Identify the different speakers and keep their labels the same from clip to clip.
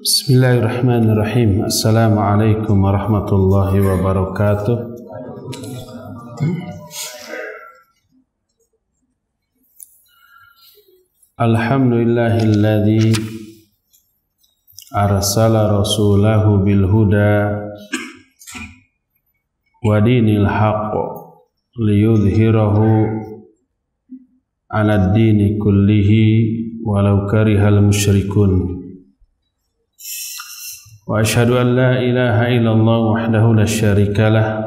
Speaker 1: Bismillahirrahmanirrahim. Assalamualaikum warahmatullahi wabarakatuh. Alhamdulillahilladzi arsala rasulahu bil huda wa dinil haqq liyudhhirahu 'alad dini kullihi walau karihal musyrikun. Wa asyhadu an la ilaha illallah wahdahu la syarika lah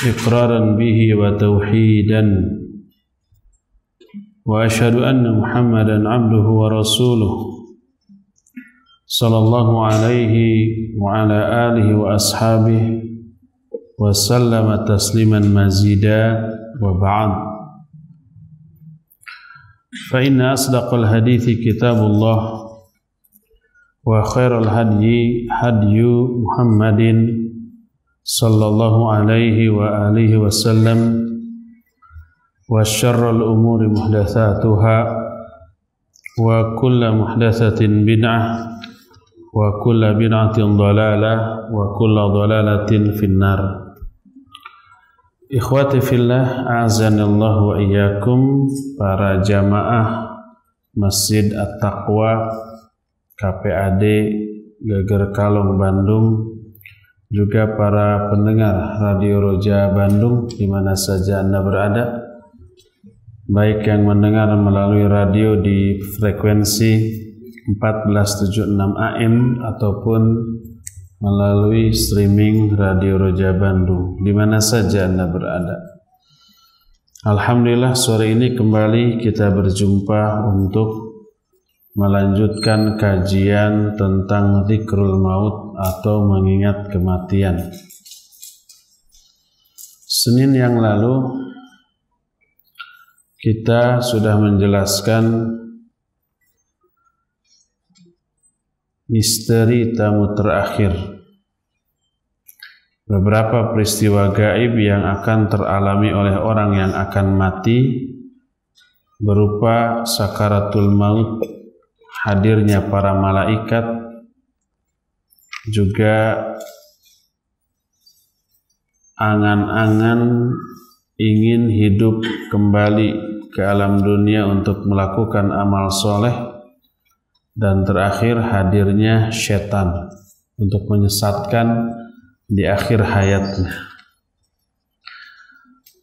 Speaker 1: iqraran bihi wa tauhidan wa asyhadu anna Muhammadan abduhu wa rasuluh sallallahu alaihi wa ala alihi wa ashabihi wa sallama tasliman mazida wa ba'd. Fa inna asdaqal hadithi kitabullah wa khairal hadyi hadyu Muhammadin sallallahu alaihi wa alihi wasallam wa syarral umuri muhdatsatuha wa kullu muhdatsatin bid'ah wa kullu bid'atin dhalalah wa kullu dhalalatin finnar. Ikhwati fillah, a'azanallahu wa iyyakum, para jamaah Masjid At-Taqwa KPAD Geger Kalong Bandung, juga para pendengar Radio Roja Bandung di mana saja Anda berada, baik yang mendengar melalui radio di frekuensi 1476 AM ataupun melalui streaming Radio Roja Bandung di mana saja Anda berada. Alhamdulillah, sore ini kembali kita berjumpa untuk melanjutkan kajian tentang dzikrul maut atau mengingat kematian. Senin yang lalu kita sudah menjelaskan misteri tamu terakhir, beberapa peristiwa gaib yang akan teralami oleh orang yang akan mati berupa sakaratul maut, hadirnya para malaikat, juga angan-angan ingin hidup kembali ke alam dunia untuk melakukan amal soleh, dan terakhir hadirnya setan untuk menyesatkan di akhir hayatnya.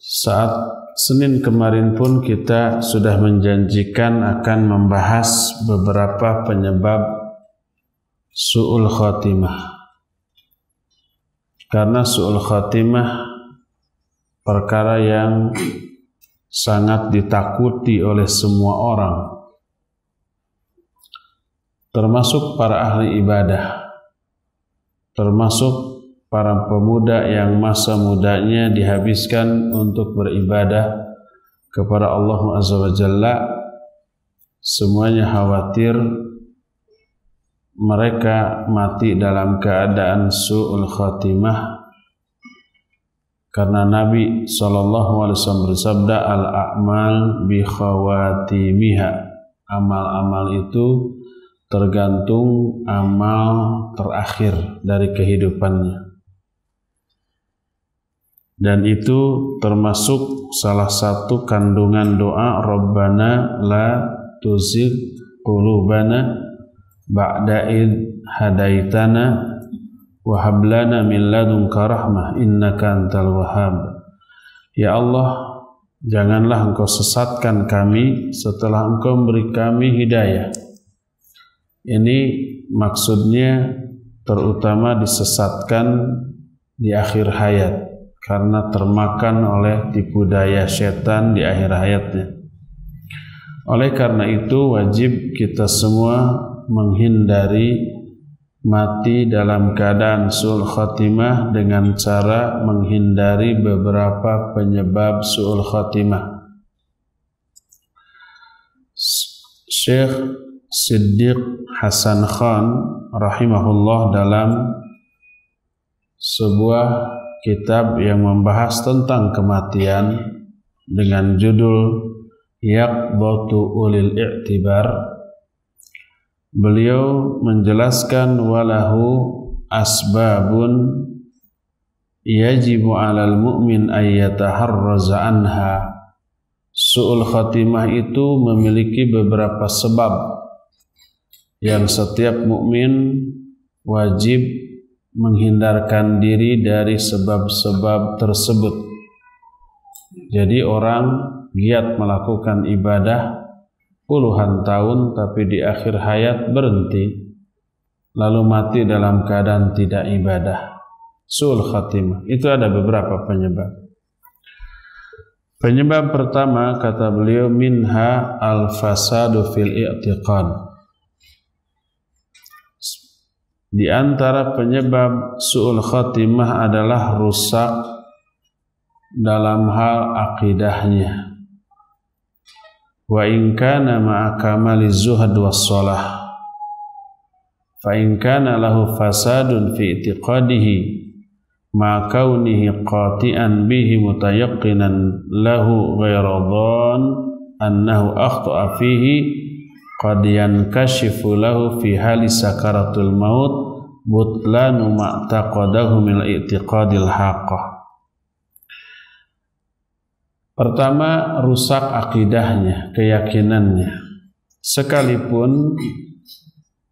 Speaker 1: Saat Senin kemarin pun kita sudah menjanjikan akan membahas beberapa penyebab su'ul khatimah. Karena su'ul khatimah perkara yang sangat ditakuti oleh semua orang, termasuk para ahli ibadah, termasuk para pemuda yang masa mudanya dihabiskan untuk beribadah kepada Allah Azza wa Jalla. Semuanya khawatir mereka mati dalam keadaan su'ul khatimah, karena Nabi SAW bersabda, al-a'mal bi khawatimiha, amal-amal itu tergantung amal terakhir dari kehidupannya. Dan itu termasuk salah satu kandungan doa Rabbana la tuzigh qulubana ba'da id hadaitana wa hab lana min ladunka rahmah innaka antal wahhab. Ya Allah, janganlah Engkau sesatkan kami setelah Engkau memberi kami hidayah. Ini maksudnya terutama disesatkan di akhir hayat, karena termakan oleh tipu daya setan di akhir hayatnya. Oleh karena itu wajib kita semua menghindari mati dalam keadaan su'ul khatimah dengan cara menghindari beberapa penyebab su'ul khatimah. Syekh Siddiq Hasan Khan rahimahullah dalam sebuah kitab yang membahas tentang kematian dengan judul Yaqdhatu Ulil I'tibar, beliau menjelaskan walahu asbabun yajibu 'alal mu'min ay yataharraza anha. Su'ul khatimah itu memiliki beberapa sebab yang setiap mukmin wajib menghindarkan diri dari sebab-sebab tersebut. Jadi orang giat melakukan ibadah puluhan tahun tapi di akhir hayat berhenti, lalu mati dalam keadaan tidak ibadah. Su'ul khatimah itu ada beberapa penyebab. Penyebab pertama kata beliau minha al-fasadu fil i'tiqad. Di antara penyebab su'ul khatimah adalah rusak dalam hal akidahnya. Wa in kana ma'a kamali zuhd was shalah. Fa in kana lahu fasadun fi i'tiqadihi ma kaunihi qati'an bihi mutayaqqinan lahu ghairu dhan annahu akhta'a fihi qad yankashifu lahu fi hali sakaratul maut butlanu ma'taqadahu min i'tiqadil haqqah. Pertama, rusak akidahnya, keyakinannya. Sekalipun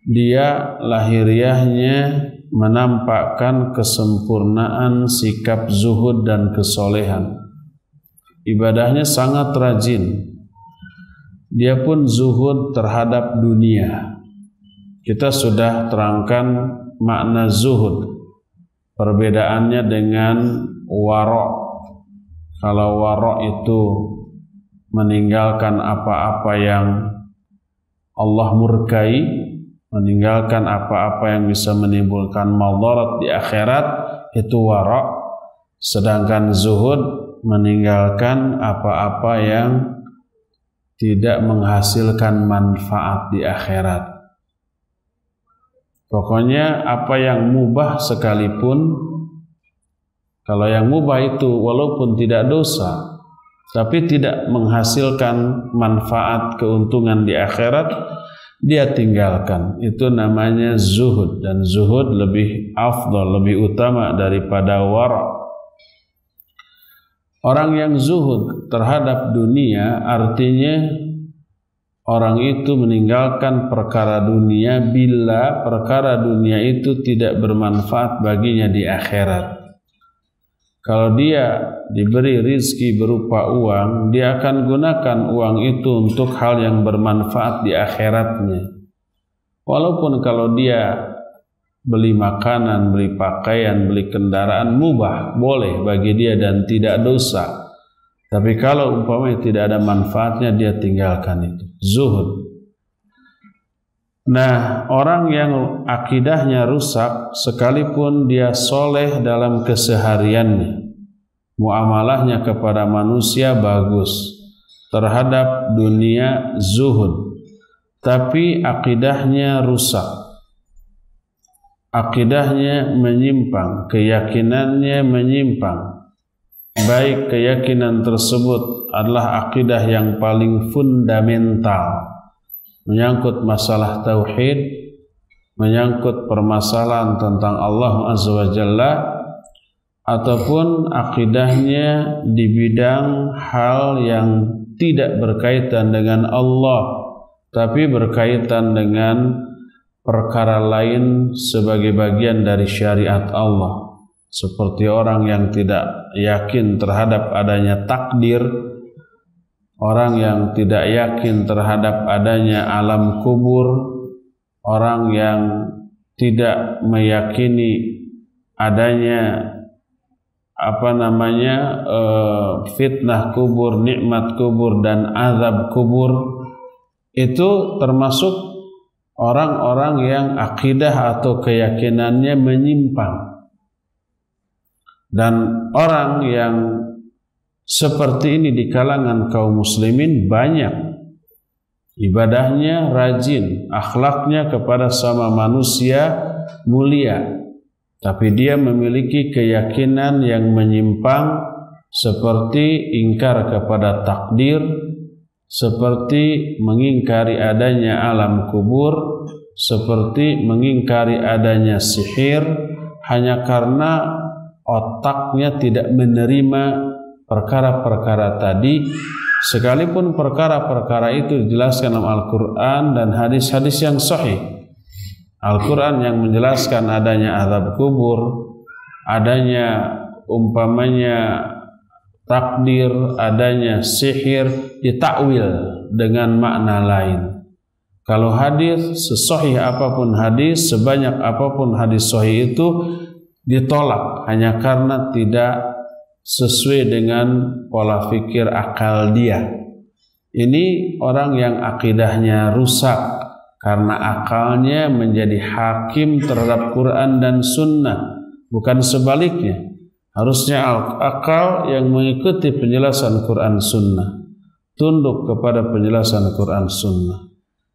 Speaker 1: dia lahiriahnya menampakkan kesempurnaan sikap zuhud dan kesolehan. Ibadahnya sangat rajin. Dia pun zuhud terhadap dunia. Kita sudah terangkan makna zuhud. Perbedaannya dengan wara'. Kalau wara' itu meninggalkan apa-apa yang Allah murkai, meninggalkan apa-apa yang bisa menimbulkan madarat di akhirat, itu wara'. Sedangkan zuhud meninggalkan apa-apa yang tidak menghasilkan manfaat di akhirat. Pokoknya apa yang mubah sekalipun, kalau yang mubah itu walaupun tidak dosa tapi tidak menghasilkan manfaat keuntungan di akhirat, dia tinggalkan. Itu namanya zuhud, dan zuhud lebih afdal, lebih utama daripada wara'. Orang yang zuhud terhadap dunia artinya orang itu meninggalkan perkara dunia bila perkara dunia itu tidak bermanfaat baginya di akhirat. Kalau dia diberi rizki berupa uang, dia akan gunakan uang itu untuk hal yang bermanfaat di akhiratnya. Walaupun kalau dia beli makanan, beli pakaian, beli kendaraan mubah, boleh bagi dia dan tidak dosa. Tapi kalau umpamanya tidak ada manfaatnya, dia tinggalkan itu. Zuhud. Nah, orang yang akidahnya rusak, sekalipun dia soleh dalam kesehariannya, muamalahnya kepada manusia bagus, terhadap dunia zuhud, tapi akidahnya rusak, akidahnya menyimpang, keyakinannya menyimpang, baik keyakinan tersebut adalah akidah yang paling fundamental, menyangkut masalah tauhid, menyangkut permasalahan tentang Allah Azza wa Jalla, ataupun akidahnya di bidang hal yang tidak berkaitan dengan Allah tapi berkaitan dengan perkara lain sebagai bagian dari syariat Allah, seperti orang yang tidak yakin terhadap adanya takdir, orang yang tidak yakin terhadap adanya alam kubur, orang yang tidak meyakini adanya fitnah kubur, nikmat kubur dan azab kubur. Itu termasuk orang-orang yang akidah atau keyakinannya menyimpang. Dan orang yang seperti ini di kalangan kaum muslimin banyak. Ibadahnya rajin, akhlaknya kepada sama manusia mulia, tapi dia memiliki keyakinan yang menyimpang, seperti ingkar kepada takdir, seperti mengingkari adanya alam kubur, seperti mengingkari adanya sihir hanya karena otaknya tidak menerima perkara-perkara tadi, sekalipun perkara-perkara itu dijelaskan dalam Al-Quran dan hadis-hadis yang sahih. Al-Quran yang menjelaskan adanya azab kubur, adanya umpamanya takdir, adanya sihir, ditakwil dengan makna lain. Kalau hadis, sesahih apapun hadis, sebanyak apapun hadis sahih itu ditolak hanya karena tidak sesuai dengan pola pikir akal dia. Ini orang yang akidahnya rusak karena akalnya menjadi hakim terhadap Quran dan Sunnah, bukan sebaliknya. Harusnya akal yang mengikuti penjelasan Quran Sunnah, tunduk kepada penjelasan Quran Sunnah.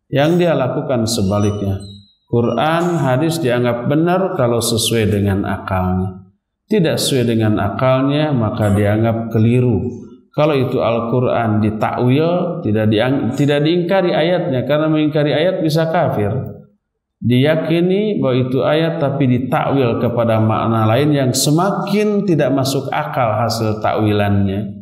Speaker 1: Yang dia lakukan sebaliknya. Quran, hadis dianggap benar kalau sesuai dengan akalnya. Tidak sesuai dengan akalnya maka dianggap keliru. Kalau itu Al-Quran ditakwil, tidak diingkari ayatnya, karena mengingkari ayat bisa kafir. Diyakini bahwa itu ayat tapi ditakwil kepada makna lain yang semakin tidak masuk akal hasil takwilannya.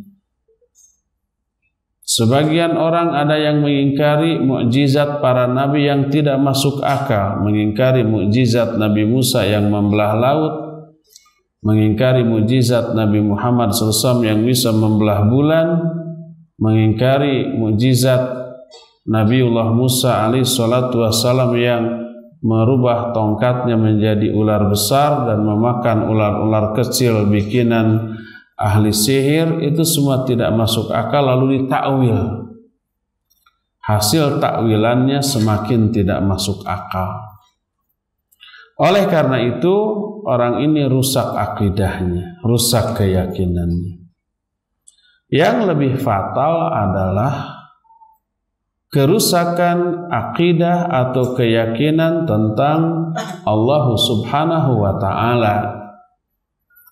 Speaker 1: Sebagian orang ada yang mengingkari mukjizat para nabi yang tidak masuk akal, mengingkari mukjizat Nabi Musa yang membelah laut, mengingkari mukjizat Nabi Muhammad SAW yang bisa membelah bulan, mengingkari mukjizat Nabiullah Musa alaihissalam yang merubah tongkatnya menjadi ular besar dan memakan ular-ular kecil bikinan ahli sihir. Itu semua tidak masuk akal lalu ditakwil. Hasil takwilannya semakin tidak masuk akal. Oleh karena itu orang ini rusak akidahnya, rusak keyakinannya. Yang lebih fatal adalah kerusakan akidah atau keyakinan tentang Allah Subhanahu wa Ta'ala,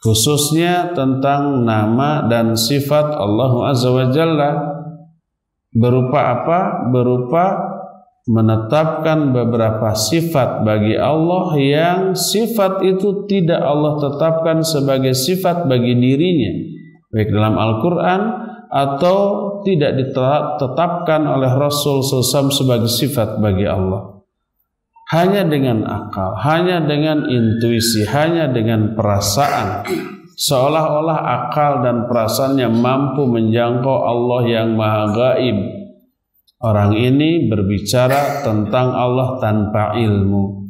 Speaker 1: khususnya tentang nama dan sifat Allah Azza wa Jalla. Berupa apa? Berupa menetapkan beberapa sifat bagi Allah yang sifat itu tidak Allah tetapkan sebagai sifat bagi dirinya, baik dalam Al-Quran atau tidak ditetapkan oleh Rasul SAW sebagai sifat bagi Allah. Hanya dengan akal, hanya dengan intuisi, hanya dengan perasaan, seolah-olah akal dan perasaannya mampu menjangkau Allah yang maha gaib. Orang ini berbicara tentang Allah tanpa ilmu.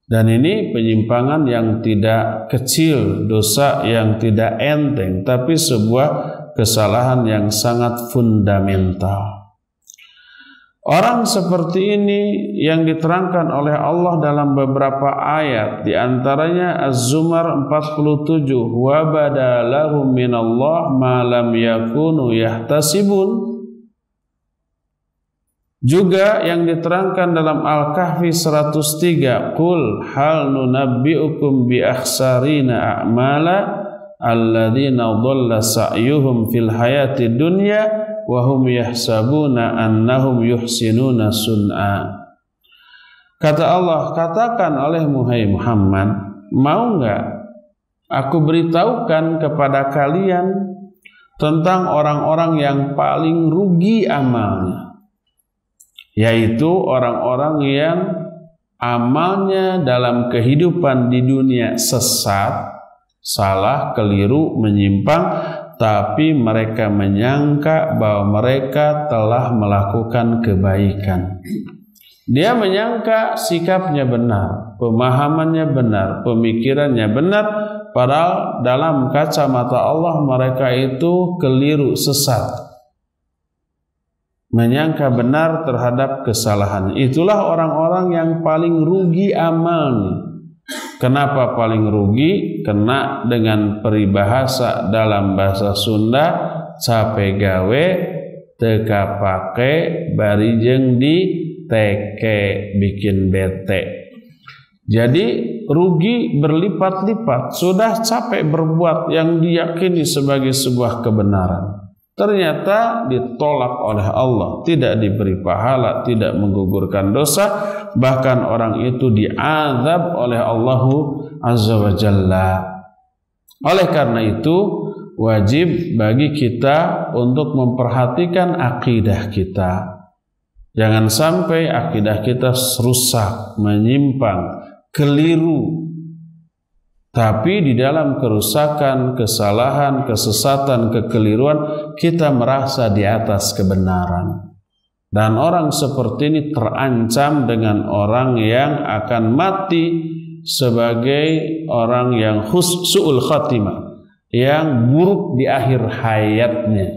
Speaker 1: Dan ini penyimpangan yang tidak kecil, dosa yang tidak enteng, tapi sebuah kesalahan yang sangat fundamental. Orang seperti ini yang diterangkan oleh Allah dalam beberapa ayat, di antaranya Az-Zumar 47, wa badalahum minallah ma lam yakunu yahtasibun. Juga yang diterangkan dalam Al-Kahfi 103, qul hal nunabbi'ukum bi akhsarina a'mala alladzina dhalla sa'yuhum fil hayati dunya wa hum yahsabuna annahum yuhsinuna sun'a. Kata Allah, katakan olehmu hai Muhammad, mau enggak aku beritahukan kepada kalian tentang orang-orang yang paling rugi amalnya, yaitu orang-orang yang amalnya dalam kehidupan di dunia sesat, salah, keliru, menyimpang, tapi mereka menyangka bahwa mereka telah melakukan kebaikan. Dia menyangka sikapnya benar, pemahamannya benar, pemikirannya benar, padahal dalam kacamata Allah mereka itu keliru, sesat. Menyangka benar terhadap kesalahan. Itulah orang-orang yang paling rugi amalnya. Kenapa paling rugi? Kena dengan peribahasa dalam bahasa Sunda, cape gawe teka pake barijeng di teke, bikin bete. Jadi rugi berlipat-lipat. Sudah capek berbuat yang diyakini sebagai sebuah kebenaran, ternyata ditolak oleh Allah, tidak diberi pahala, tidak menggugurkan dosa, bahkan orang itu diazab oleh Allah Azza wa Jalla. Oleh karena itu wajib bagi kita untuk memperhatikan akidah kita. Jangan sampai akidah kita rusak, menyimpang, keliru. Tapi di dalam kerusakan, kesalahan, kesesatan, kekeliruan, kita merasa di atas kebenaran. Dan orang seperti ini terancam dengan orang yang akan mati sebagai orang yang su'ul khatimah, yang buruk di akhir hayatnya.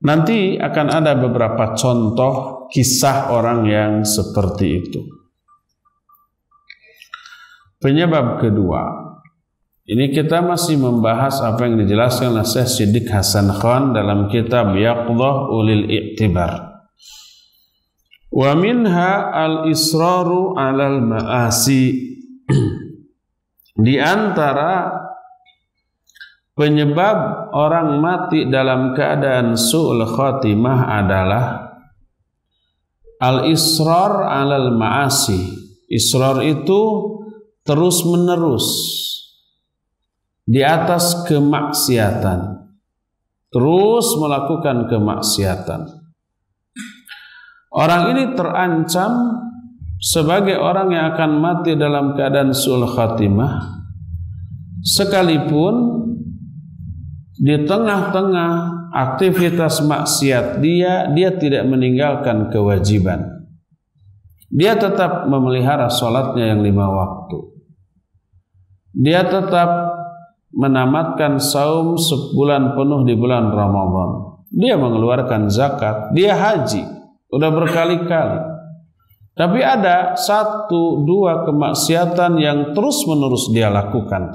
Speaker 1: Nanti akan ada beberapa contoh kisah orang yang seperti itu. Penyebab kedua, ini kita masih membahas apa yang dijelaskan oleh Syekh Siddiq Hasan Khan dalam kitab Yaqdhah Ulil I'tibar. Wa minha al-israru 'alal ma'asi. Di antara penyebab orang mati dalam keadaan su'ul khatimah adalah al-israr 'alal ma'asi. Israr itu terus menerus di atas kemaksiatan, terus melakukan kemaksiatan. Orang ini terancam sebagai orang yang akan mati dalam keadaan su'ul khatimah, sekalipun di tengah-tengah aktivitas maksiat dia tidak meninggalkan kewajiban. Dia tetap memelihara sholatnya yang 5 waktu. Dia tetap menamatkan saum sebulan penuh di bulan Ramadan. Dia mengeluarkan zakat, dia haji, udah berkali-kali. Tapi ada 1-2 kemaksiatan yang terus-menerus dia lakukan.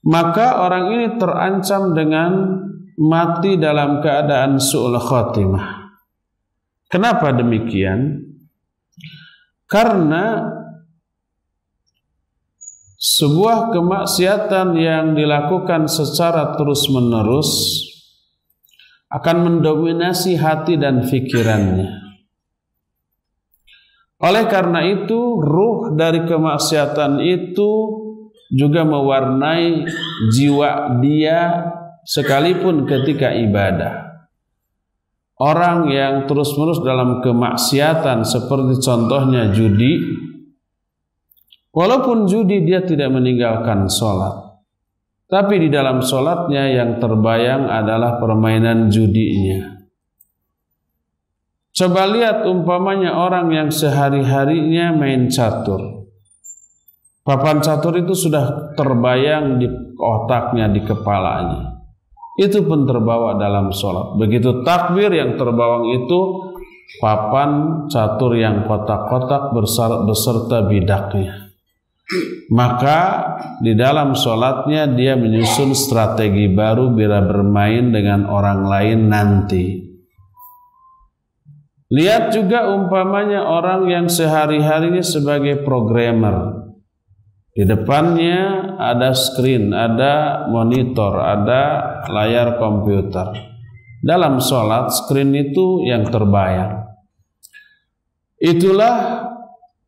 Speaker 1: Maka orang ini terancam dengan mati dalam keadaan su'ul khatimah. Kenapa demikian? Karena sebuah kemaksiatan yang dilakukan secara terus-menerus akan mendominasi hati dan pikirannya. Oleh karena itu, ruh dari kemaksiatan itu juga mewarnai jiwa dia sekalipun ketika ibadah. Orang yang terus-menerus dalam kemaksiatan seperti contohnya judi, walaupun judi dia tidak meninggalkan sholat, tapi di dalam sholatnya yang terbayang adalah permainan judinya. Coba lihat umpamanya orang yang sehari-harinya main catur. Papan catur itu sudah terbayang di otaknya, di kepalanya. Itu pun terbawa dalam sholat. Begitu takbir yang terbawang itu papan catur yang kotak-kotak beserta bidaknya. Maka di dalam sholatnya dia menyusun strategi baru bila bermain dengan orang lain nanti. Lihat juga umpamanya orang yang sehari-harinya sebagai programmer. Di depannya ada screen, ada monitor, ada layar komputer. Dalam sholat, screen itu yang terbayang. Itulah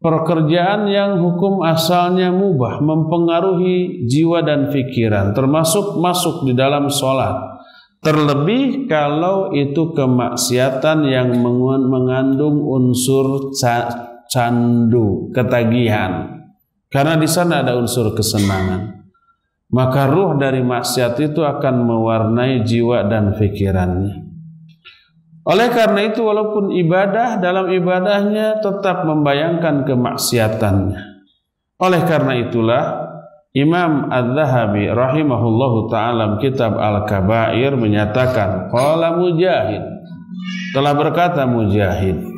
Speaker 1: pekerjaan yang hukum asalnya mubah, mempengaruhi jiwa dan pikiran, termasuk masuk di dalam sholat. Terlebih kalau itu kemaksiatan yang mengandung unsur candu, ketagihan. Karena di sana ada unsur kesenangan. Maka ruh dari maksiat itu akan mewarnai jiwa dan pikirannya. Oleh karena itu walaupun ibadah, dalam ibadahnya tetap membayangkan kemaksiatannya. Oleh karena itulah Imam Az-Zahabi rahimahullahu ta'ala kitab Al-Kabair menyatakan, qala Mujahid, telah berkata Mujahid.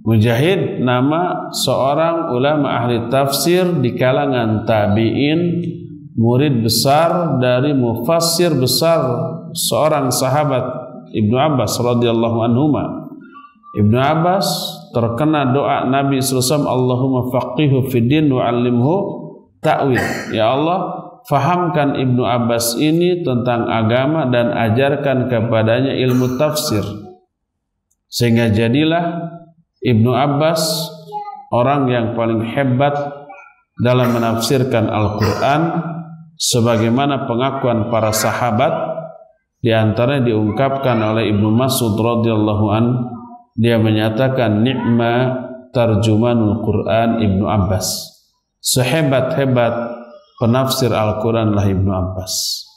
Speaker 1: Mujahid nama seorang ulama ahli tafsir di kalangan tabi'in, murid besar dari mufassir besar seorang sahabat Ibnu Abbas radhiyallahu anhuma. Ibnu Abbas terkena doa Nabi sallallahu alaihi wasallam, Allahumma faqihu fid din wa 'allimhu ta'wil. Ya Allah, fahamkan Ibnu Abbas ini tentang agama dan ajarkan kepadanya ilmu tafsir. Sehingga jadilah Ibnu Abbas orang yang paling hebat dalam menafsirkan Al-Quran, sebagaimana pengakuan para sahabat. Di antaranya diungkapkan oleh Ibnu Mas'ud radhiyallahu an, dia menyatakan ni'ma tarjumanul Quran Ibnu Abbas. Sehebat-hebat penafsir Al-Quran lah Ibnu Abbas.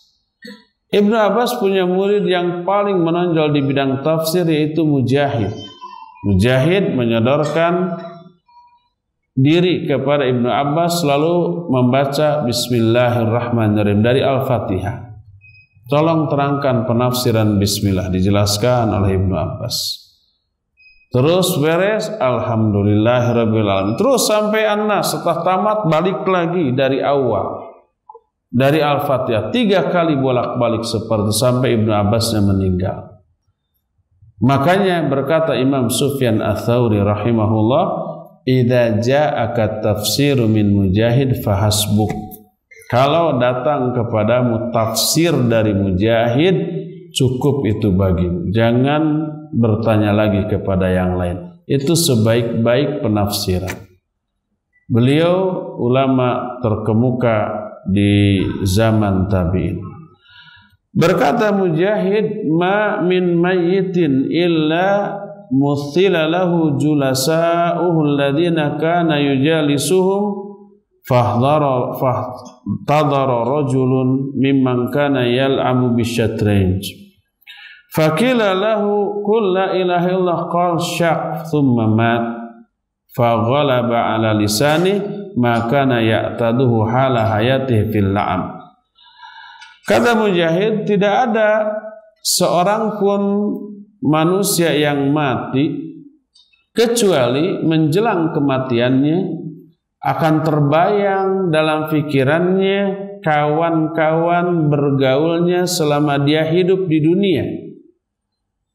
Speaker 1: Ibnu Abbas punya murid yang paling menonjol di bidang tafsir, yaitu Mujahid. Mujahid menyodorkan diri kepada Ibnu Abbas lalu membaca Bismillahirrahmanirrahim dari Al-Fatihah. Tolong terangkan penafsiran Bismillah, dijelaskan oleh Ibnu Abbas. Terus beres, Alhamdulillahirabbil alamin. Terus sampai An-Nas, setelah tamat balik lagi dari awal, dari Al-Fatihah 3 kali bolak-balik seperti sampai Ibnu Abbasnya meninggal. Makanya berkata Imam Sufyan Ats-Tsauri rahimahullah, idza ja'aka tafsiru min Mujahid fahasbuk. Kalau datang kepadamu tafsir dari Mujahid, cukup itu bagimu. Jangan bertanya lagi kepada yang lain. Itu sebaik-baik penafsiran. Beliau ulama terkemuka di zaman tabi'in. Berkata Mujahid, ma min mayyitin illa muthila lahu julasa'uhu alladhina kana yujalisuhum fahtadara rajulun mimman kana yal'abu bisyatranj fakila lahu qul la ilaha illallah qal syaq thumma mat faghalaba ala lisani ma kana ya'taduhu hala hayatihi fil la'am. Kata Mujahid, tidak ada seorang pun manusia yang mati kecuali menjelang kematiannya akan terbayang dalam pikirannya kawan-kawan bergaulnya selama dia hidup di dunia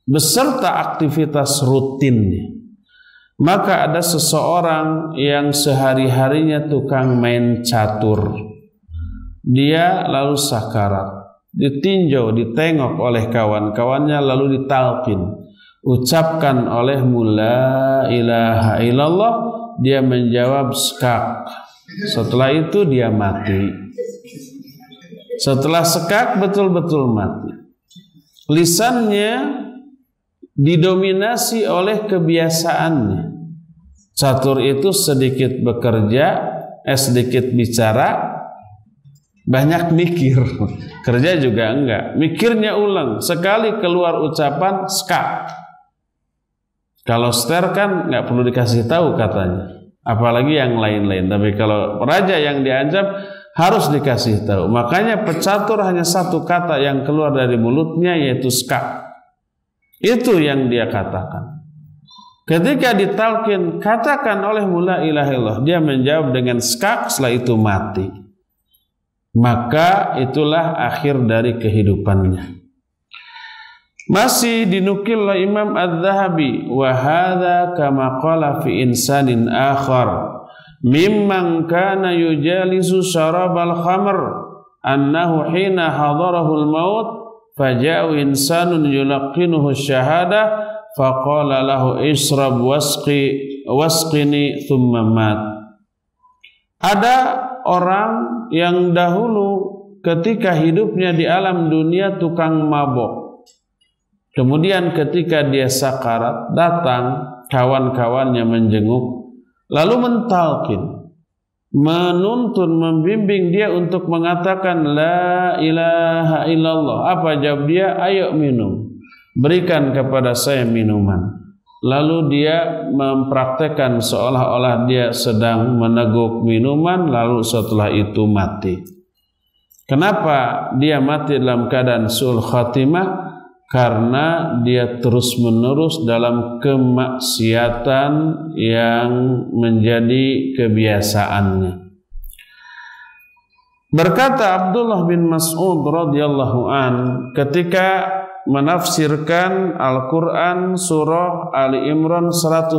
Speaker 1: beserta aktivitas rutinnya. Maka ada seseorang yang sehari-harinya tukang main catur, dia lalu sakarat, ditinjau, ditengok oleh kawan-kawannya lalu ditalqin, ucapkan olehmu la ilaha illallah, dia menjawab skak. Setelah itu dia mati. Setelah skak betul-betul mati. Lisannya didominasi oleh kebiasaannya. Catur itu sedikit bekerja, sedikit bicara, banyak mikir. Kerja juga enggak, mikirnya ulang. Sekali keluar ucapan skak. Kalau ster kan nggak perlu dikasih tahu katanya, apalagi yang lain-lain. Tapi kalau raja yang diancam harus dikasih tahu. Makanya pecatur hanya satu kata yang keluar dari mulutnya, yaitu skak. Itu yang dia katakan. Ketika ditalkin, katakan oleh la ilaha illallah, dia menjawab dengan skak, setelah itu mati. Maka itulah akhir dari kehidupannya. Masih dinukil oleh Imam Adz-Dzahabi, wa hadza kama qala fi insanin akhar mimman kana yujalisu syarabal khamr annahu hina hadarahu al-maut faja'u insanun yulaqinuhu syahada faqala lahu ishrab wasqini thumma mat. Ada orang yang dahulu ketika hidupnya di alam dunia tukang mabok. Kemudian ketika dia sakarat, datang kawan-kawannya menjenguk, lalu mentalkin, menuntun, membimbing dia untuk mengatakan la ilaha illallah. Apa jawab dia? Ayo minum, berikan kepada saya minuman. Lalu dia mempraktekkan seolah-olah dia sedang meneguk minuman, lalu setelah itu mati. Kenapa dia mati dalam keadaan su'ul khatimah? Karena dia terus-menerus dalam kemaksiatan yang menjadi kebiasaannya. Berkata Abdullah bin Mas'ud radhiyallahu an ketika menafsirkan Al-Quran surah Ali Imran 103.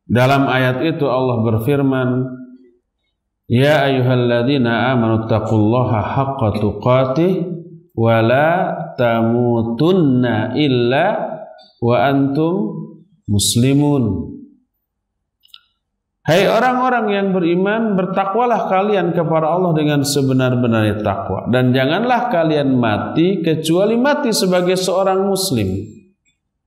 Speaker 1: Dalam ayat itu Allah berfirman, Ya ayyuhalladzina amanu taqullaha haqqa tuqatih wa la tamutunna illa wa antum muslimun. Hai orang-orang yang beriman, bertakwalah kalian kepada Allah dengan sebenar-benarnya takwa, dan janganlah kalian mati kecuali mati sebagai seorang muslim.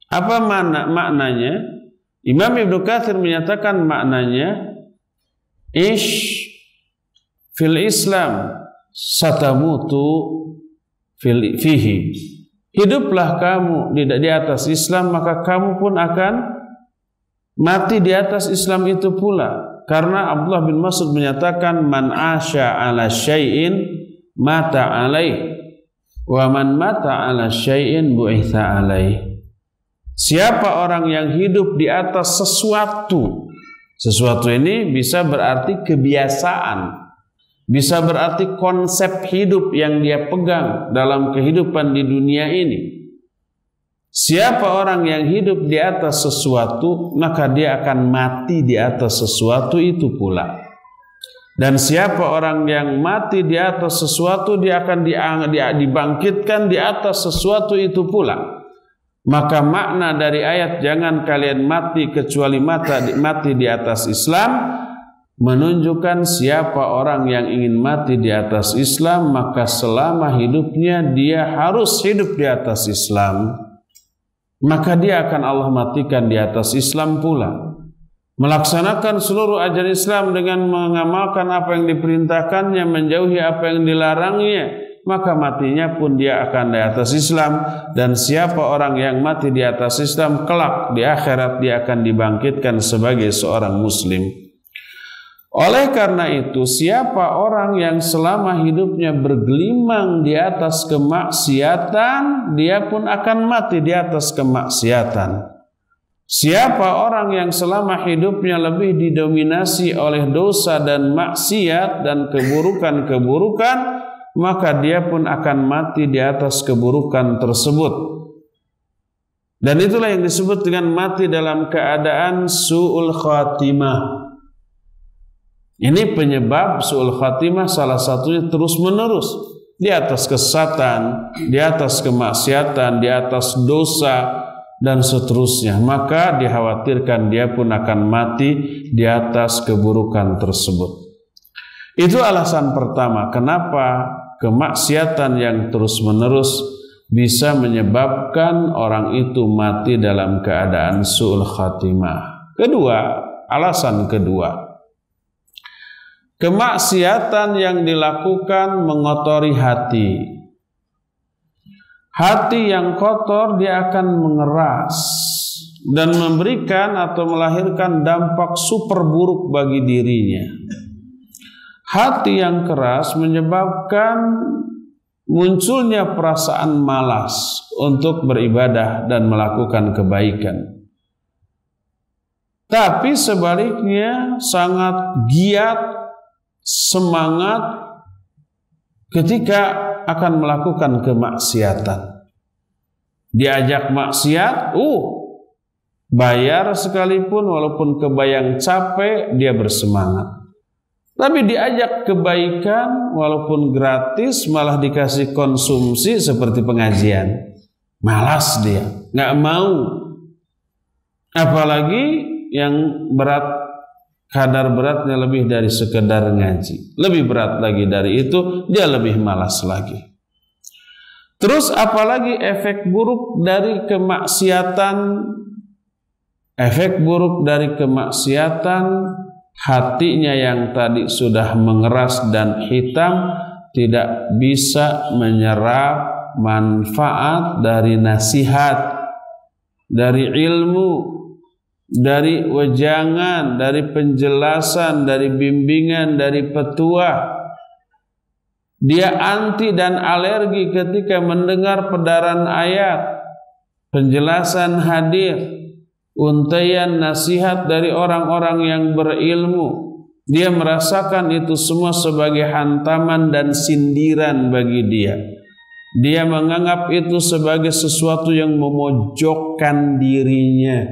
Speaker 1: Apa maknanya? Imam Ibnu Katsir menyatakan maknanya ish fil Islam satamutu fihi. Hiduplah kamu di atas Islam, maka kamu pun akan mati di atas Islam itu pula. Karena Abdullah bin Mas'ud menyatakan man asya ala syai'in mata alaih wa man mata ala syai'in bu'itha alaih. Siapa orang yang hidup di atas sesuatu, sesuatu ini bisa berarti kebiasaan, bisa berarti konsep hidup yang dia pegang dalam kehidupan di dunia ini. Siapa orang yang hidup di atas sesuatu, maka dia akan mati di atas sesuatu itu pula. Dan siapa orang yang mati di atas sesuatu, dia akan dibangkitkan di atas sesuatu itu pula. Maka makna dari ayat jangan kalian mati kecuali mati di atas Islam menunjukkan siapa orang yang ingin mati di atas Islam, maka selama hidupnya dia harus hidup di atas Islam. Maka dia akan Allah matikan di atas Islam pula. Melaksanakan seluruh ajaran Islam dengan mengamalkan apa yang diperintahkannya, menjauhi apa yang dilarangnya, maka matinya pun dia akan di atas Islam. Dan siapa orang yang mati di atas Islam, kelak di akhirat dia akan dibangkitkan sebagai seorang muslim. Oleh karena itu, siapa orang yang selama hidupnya bergelimang di atas kemaksiatan, dia pun akan mati di atas kemaksiatan. Siapa orang yang selama hidupnya lebih didominasi oleh dosa dan maksiat dan keburukan-keburukan, maka dia pun akan mati di atas keburukan tersebut. Dan itulah yang disebut dengan mati dalam keadaan su'ul khatimah. Ini penyebab su'ul khatimah salah satunya terus menerus di atas kesesatan, di atas kemaksiatan, di atas dosa dan seterusnya. Maka dikhawatirkan dia pun akan mati di atas keburukan tersebut. Itu alasan pertama kenapa kemaksiatan yang terus menerus bisa menyebabkan orang itu mati dalam keadaan su'ul khatimah. Alasan kedua, kemaksiatan yang dilakukan mengotori hati. Hati yang kotor dia akan mengeras dan memberikan atau melahirkan dampak super buruk bagi dirinya. Hati yang keras menyebabkan munculnya perasaan malas untuk beribadah dan melakukan kebaikan. Tapi sebaliknya sangat giat, semangat ketika akan melakukan kemaksiatan. Diajak maksiat, bayar sekalipun walaupun kebayang capek dia bersemangat. Tapi diajak kebaikan walaupun gratis malah dikasih konsumsi seperti pengajian, malas dia, nggak mau. Apalagi yang berat, kadar beratnya lebih dari sekedar ngaji, lebih berat lagi dari itu, dia lebih malas lagi. Terus apalagi efek buruk dari kemaksiatan, hatinya yang tadi sudah mengeras dan hitam tidak bisa menyerap manfaat dari nasihat, dari ilmu, dari wejangan, dari penjelasan, dari bimbingan, dari petua. Dia anti dan alergi ketika mendengar pedaran ayat, penjelasan hadis, untaian nasihat dari orang-orang yang berilmu. Dia merasakan itu semua sebagai hantaman dan sindiran bagi dia. Dia menganggap itu sebagai sesuatu yang memojokkan dirinya.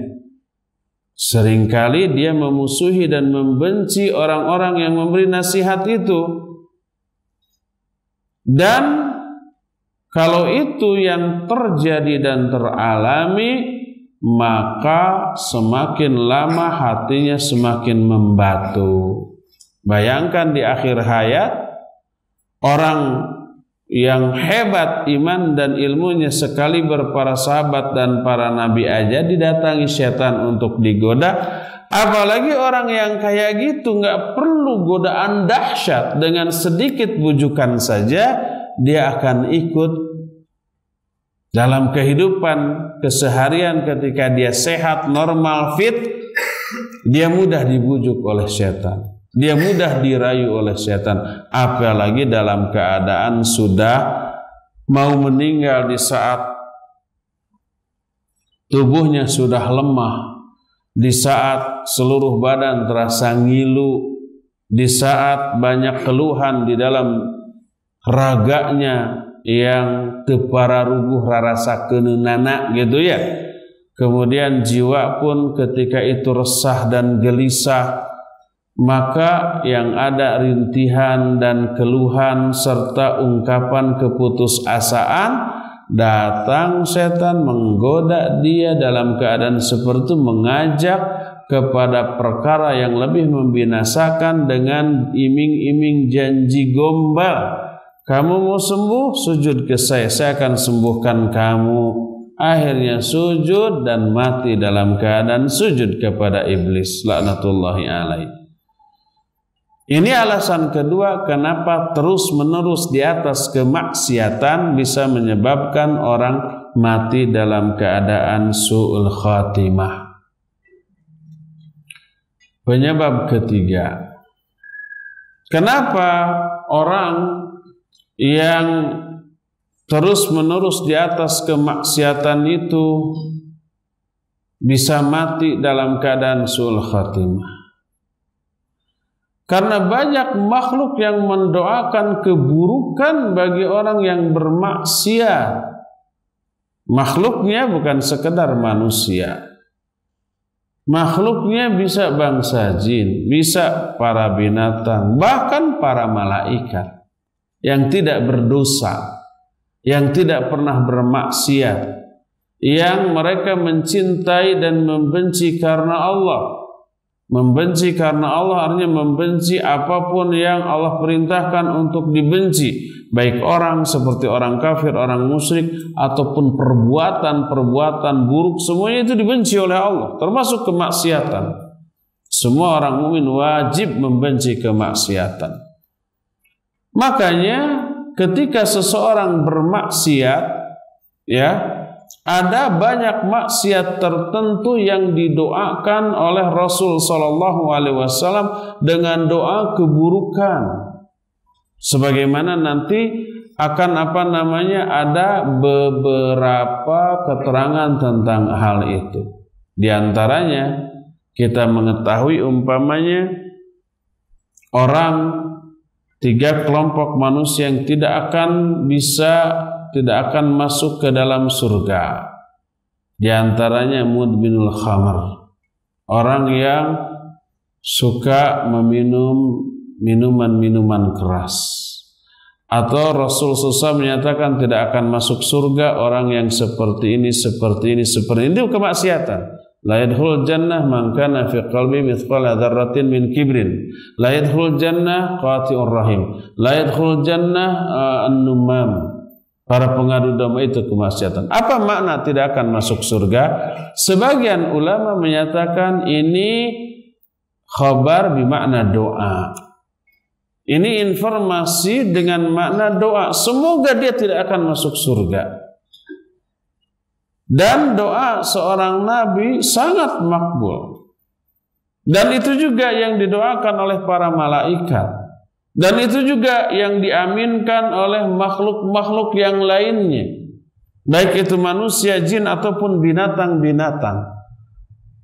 Speaker 1: Seringkali dia memusuhi dan membenci orang-orang yang memberi nasihat itu. Dan kalau itu yang terjadi dan teralami, maka semakin lama hatinya semakin membatu. Bayangkan di akhir hayat, orang yang hebat iman dan ilmunya sekaliber para sahabat dan para nabi aja didatangi setan untuk digoda, apalagi orang yang kayak gitu nggak perlu godaan dahsyat, dengan sedikit bujukan saja dia akan ikut dalam kehidupan keseharian. Ketika dia sehat, normal, fit, dia mudah dibujuk oleh setan. Dia mudah dirayu oleh setan, apalagi dalam keadaan sudah mau meninggal, di saat tubuhnya sudah lemah, di saat seluruh badan terasa ngilu, di saat banyak keluhan di dalam raganya yang tepararuguh rarasa kenunana gitu ya. Kemudian jiwa pun ketika itu resah dan gelisah, maka yang ada rintihan dan keluhan serta ungkapan keputusasaan. Datang setan menggoda dia dalam keadaan seperti itu, mengajak kepada perkara yang lebih membinasakan dengan iming-iming janji gombal. Kamu mau sembuh, sujud ke saya akan sembuhkan kamu. Akhirnya sujud dan mati dalam keadaan sujud kepada iblis, laknatullahi alaihi. Ini alasan kedua kenapa terus-menerus di atas kemaksiatan bisa menyebabkan orang mati dalam keadaan su'ul khatimah. Penyebab ketiga, kenapa orang yang terus-menerus di atas kemaksiatan itu bisa mati dalam keadaan su'ul khatimah? Karena banyak makhluk yang mendoakan keburukan bagi orang yang bermaksiat. Makhluknya bukan sekedar manusia. Makhluknya bisa bangsa jin, bisa para binatang, bahkan para malaikat yang tidak berdosa, yang tidak pernah bermaksiat, yang mereka mencintai dan membenci karena Allah. Membenci karena Allah artinya membenci apapun yang Allah perintahkan untuk dibenci, baik orang seperti orang kafir, orang musyrik, ataupun perbuatan-perbuatan buruk, semuanya itu dibenci oleh Allah, termasuk kemaksiatan. Semua orang mukmin wajib membenci kemaksiatan. Makanya ketika seseorang bermaksiat, ya, ada banyak maksiat tertentu yang didoakan oleh Rasul Shallallahu Alaihi Wasallam dengan doa keburukan. Sebagaimana nanti akan ada beberapa keterangan tentang hal itu. Di antaranya kita mengetahui umpamanya orang, 3 kelompok manusia yang tidak akan masuk ke dalam surga. Di antaranya mudminul khamr, orang yang suka meminum minuman-minuman keras. Atau Rasul SAW menyatakan tidak akan masuk surga orang yang seperti ini. Itu kemaksiatan. La yadkhulul jannah man kana fi qalbi mithqala dzarratin min kibrin. La yadkhulul jannah qati'ur rahim. La yadkhulul jannah an-numam. Para pengadu domba itu kemaksiatan. Apa makna tidak akan masuk surga? Sebagian ulama menyatakan ini khabar bermakna doa. Ini informasi dengan makna doa. Semoga dia tidak akan masuk surga. Dan doa seorang nabi sangat makbul. Dan itu juga yang didoakan oleh para malaikat. Dan itu juga yang diaminkan oleh makhluk-makhluk yang lainnya. Baik itu manusia, jin, ataupun binatang-binatang.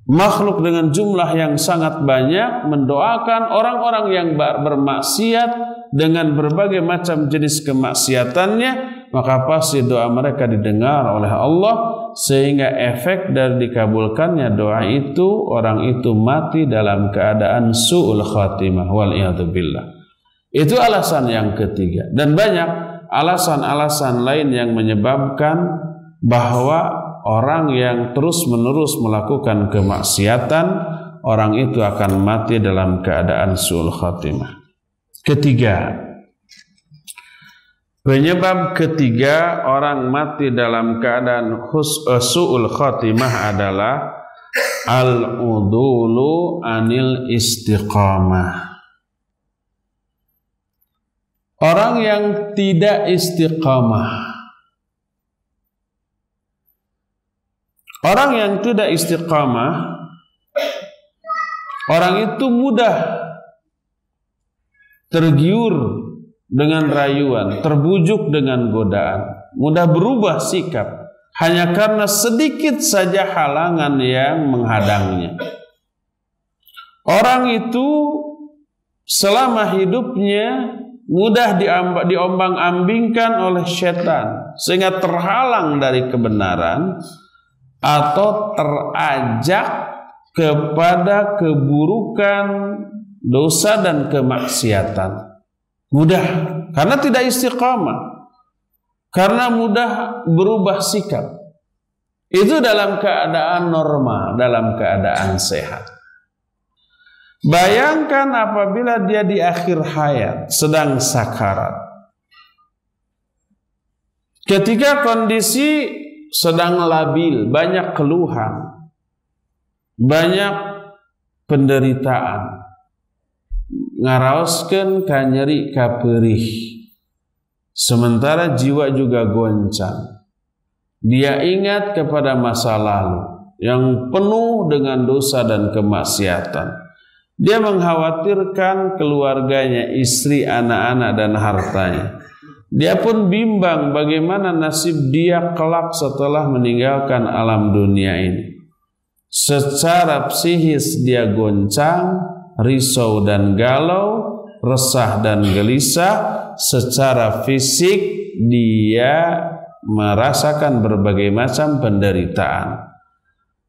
Speaker 1: Makhluk dengan jumlah yang sangat banyak mendoakan orang-orang yang bermaksiat dengan berbagai macam jenis kemaksiatannya. maka pasti doa mereka didengar oleh Allah, sehingga efek dari dikabulkannya doa itu, orang itu mati dalam keadaan su'ul khatimah, wal'iyadzubillah. Itu alasan yang ketiga. Dan banyak alasan-alasan lain yang menyebabkan bahwa orang yang terus-menerus melakukan kemaksiatan, orang itu akan mati dalam keadaan su'ul khatimah. Ketiga, penyebab ketiga orang mati dalam keadaan su'ul khatimah adalah al-udulu anil istiqamah. Orang yang tidak istiqamah. Orang yang tidak istiqamah, orang itu mudah tergiur dengan rayuan, terbujuk dengan godaan, mudah berubah sikap hanya karena sedikit saja halangan yang menghadangnya. Orang itu selama hidupnya mudah diombang-ambingkan oleh setan sehingga terhalang dari kebenaran atau terajak kepada keburukan, dosa dan kemaksiatan. Mudah karena tidak istiqamah, karena mudah berubah sikap. Itu dalam keadaan normal, dalam keadaan sehat. Bayangkan apabila dia di akhir hayat, sedang sakarat. Ketika kondisi sedang labil, banyak keluhan, banyak penderitaan, ngaraoskeun ka nyeri ka peurih, sementara jiwa juga goncang. Dia ingat kepada masa lalu yang penuh dengan dosa dan kemaksiatan. Dia mengkhawatirkan keluarganya, istri, anak-anak dan hartanya. Dia pun bimbang bagaimana nasib dia kelak setelah meninggalkan alam dunia ini. Secara psikis dia goncang, risau dan galau, resah dan gelisah. Secara fisik dia merasakan berbagai macam penderitaan.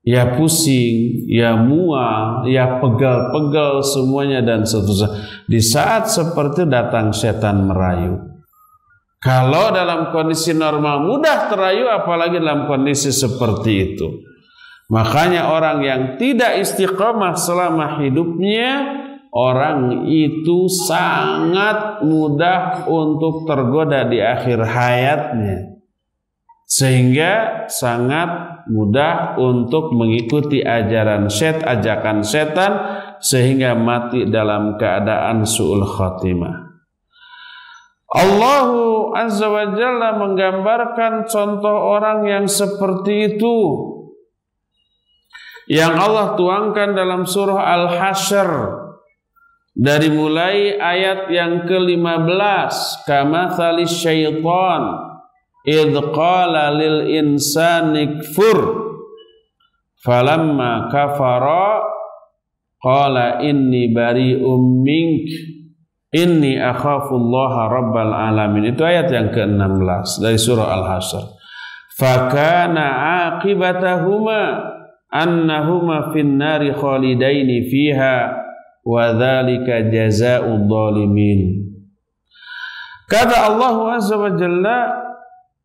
Speaker 1: Ya pusing, ya mual, ya pegal-pegal semuanya dan seterusnya. Di saat seperti datang setan merayu. Kalau dalam kondisi normal mudah terayu, apalagi dalam kondisi seperti itu. Makanya orang yang tidak istiqamah selama hidupnya, orang itu sangat mudah untuk tergoda di akhir hayatnya. Sehingga sangat mudah untuk mengikuti ajakan setan sehingga mati dalam keadaan su'ul khatimah. Allah Azza wa Jalla menggambarkan contoh orang yang seperti itu yang Allah tuangkan dalam surah Al-Hasyr dari mulai ayat yang ke-15, kamatsali syaitan idh qala lil insani kfur falamma kafara qala inni bari'um mink inni akhafullaha rabbal alamin. Itu ayat yang ke-16 dari surah Al-Hasyr. Fakana aqibatahuma annahuma finnari khalidaini fiha wa dzalika jazaa'ud dhalimin. Kata Allah Azza wa Jalla,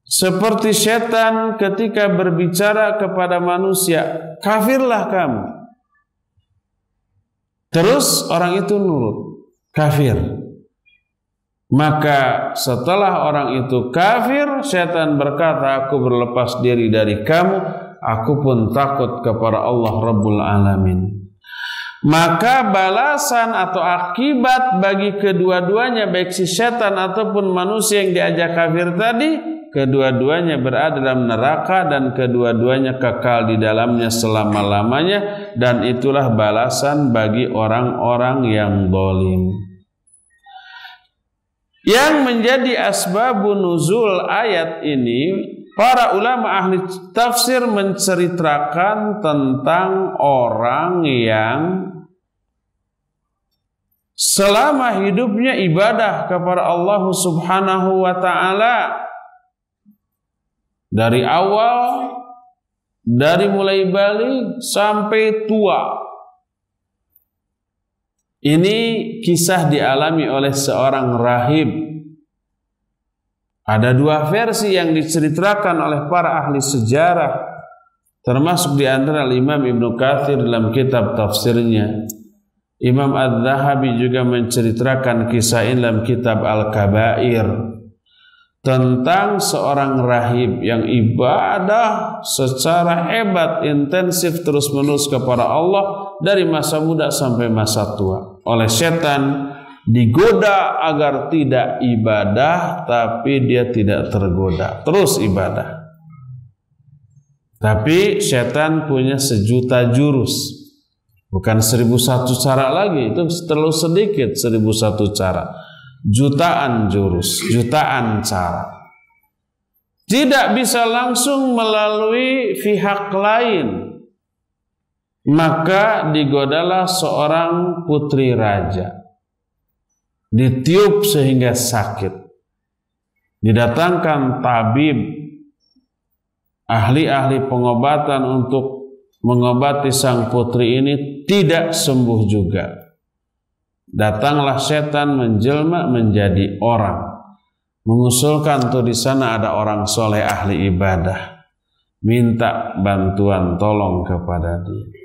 Speaker 1: seperti setan ketika berbicara kepada manusia, kafirlah kamu. Terus orang itu nurut, kafir. Maka setelah orang itu kafir, setan berkata, aku berlepas diri dari kamu, aku pun takut kepada Allah Rabbul Alamin. Maka balasan atau akibat bagi kedua-duanya, baik si setan ataupun manusia yang diajak kafir tadi, kedua-duanya berada dalam neraka dan kedua-duanya kekal di dalamnya selama-lamanya, dan itulah balasan bagi orang-orang yang zalim. Yang menjadi asbabun nuzul ayat ini, para ulama ahli tafsir menceritakan tentang orang yang selama hidupnya ibadah kepada Allah Subhanahu wa ta'ala, Dari awal, dari mulai balik sampai tua. Ini kisah dialami oleh seorang rahib. Ada dua versi yang diceritakan oleh para ahli sejarah, termasuk di antara Imam Ibnu Katsir dalam kitab tafsirnya. Imam Az-Zahabi juga menceritakan kisah ini dalam kitab Al-Kabair tentang seorang rahib yang ibadah secara hebat, intensif, terus-menerus kepada Allah dari masa muda sampai masa tua. Oleh setan digoda agar tidak ibadah, tapi dia tidak tergoda, terus ibadah. Tapi setan punya 1.000.000 jurus, bukan 1.001 cara lagi, itu terlalu sedikit. 1.001 cara, jutaan jurus, jutaan cara. Tidak bisa langsung melalui pihak lain. Maka digodalah seorang putri raja, ditiup sehingga sakit. Didatangkan tabib, ahli-ahli pengobatan untuk mengobati sang putri ini, tidak sembuh juga. Datanglah setan menjelma menjadi orang, mengusulkan tuh di sana ada orang soleh ahli ibadah, minta bantuan tolong kepada dia.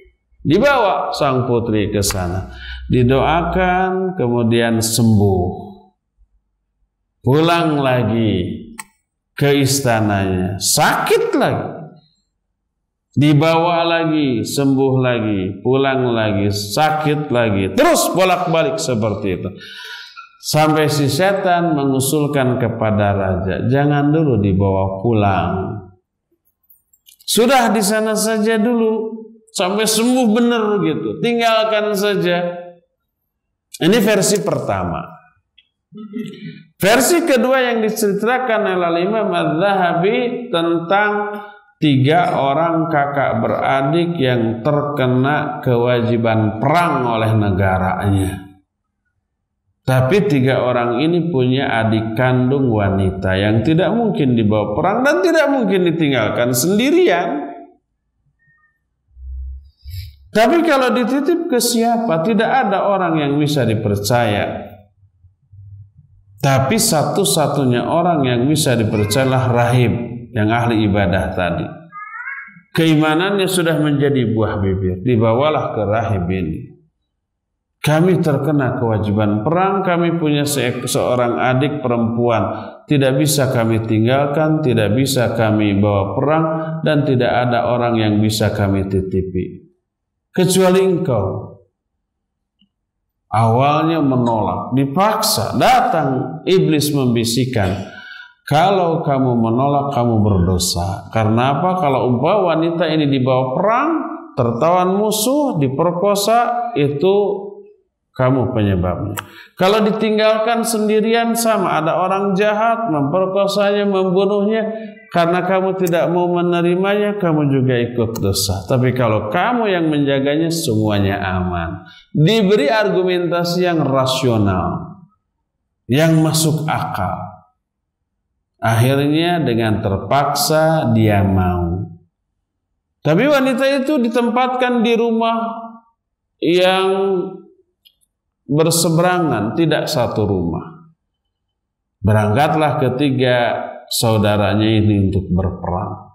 Speaker 1: Dibawa sang putri ke sana, didoakan, kemudian sembuh. Pulang lagi ke istananya, sakit lagi. Dibawa lagi, sembuh lagi, pulang lagi, sakit lagi. Terus bolak-balik seperti itu. Sampai si setan mengusulkan kepada raja, jangan dulu dibawa pulang. Sudah di sana saja dulu, sampai sembuh benar gitu, tinggalkan saja. Ini versi pertama. Versi kedua yang diceritakan oleh Imam Az-Zahabi tentang 3 orang kakak beradik yang terkena kewajiban perang oleh negaranya. Tapi 3 orang ini punya adik kandung wanita yang tidak mungkin dibawa perang dan tidak mungkin ditinggalkan sendirian. Tapi kalau dititip ke siapa, tidak ada orang yang bisa dipercaya. Tapi satu-satunya orang yang bisa dipercayalah rahib yang ahli ibadah tadi. Keimanannya sudah menjadi buah bibir. Dibawalah ke rahib ini. Kami terkena kewajiban perang, kami punya seorang adik perempuan. Tidak bisa kami tinggalkan, tidak bisa kami bawa perang, dan tidak ada orang yang bisa kami titipi kecuali engkau. Awalnya menolak, dipaksa, datang iblis membisikkan, kalau kamu menolak kamu berdosa. Karena apa? Kalau umpama wanita ini dibawa perang, tertawan musuh, diperkosa, itu kamu penyebabnya. Kalau ditinggalkan sendirian sama, ada orang jahat memperkosanya, membunuhnya, karena kamu tidak mau menerimanya, kamu juga ikut dosa. Tapi kalau kamu yang menjaganya, semuanya aman. Diberi argumentasi yang rasional, yang masuk akal. Akhirnya dengan terpaksa dia mau. Tapi wanita itu ditempatkan di rumah yang berseberangan, tidak satu rumah. Berangkatlah ketiga saudaranya ini untuk berperang.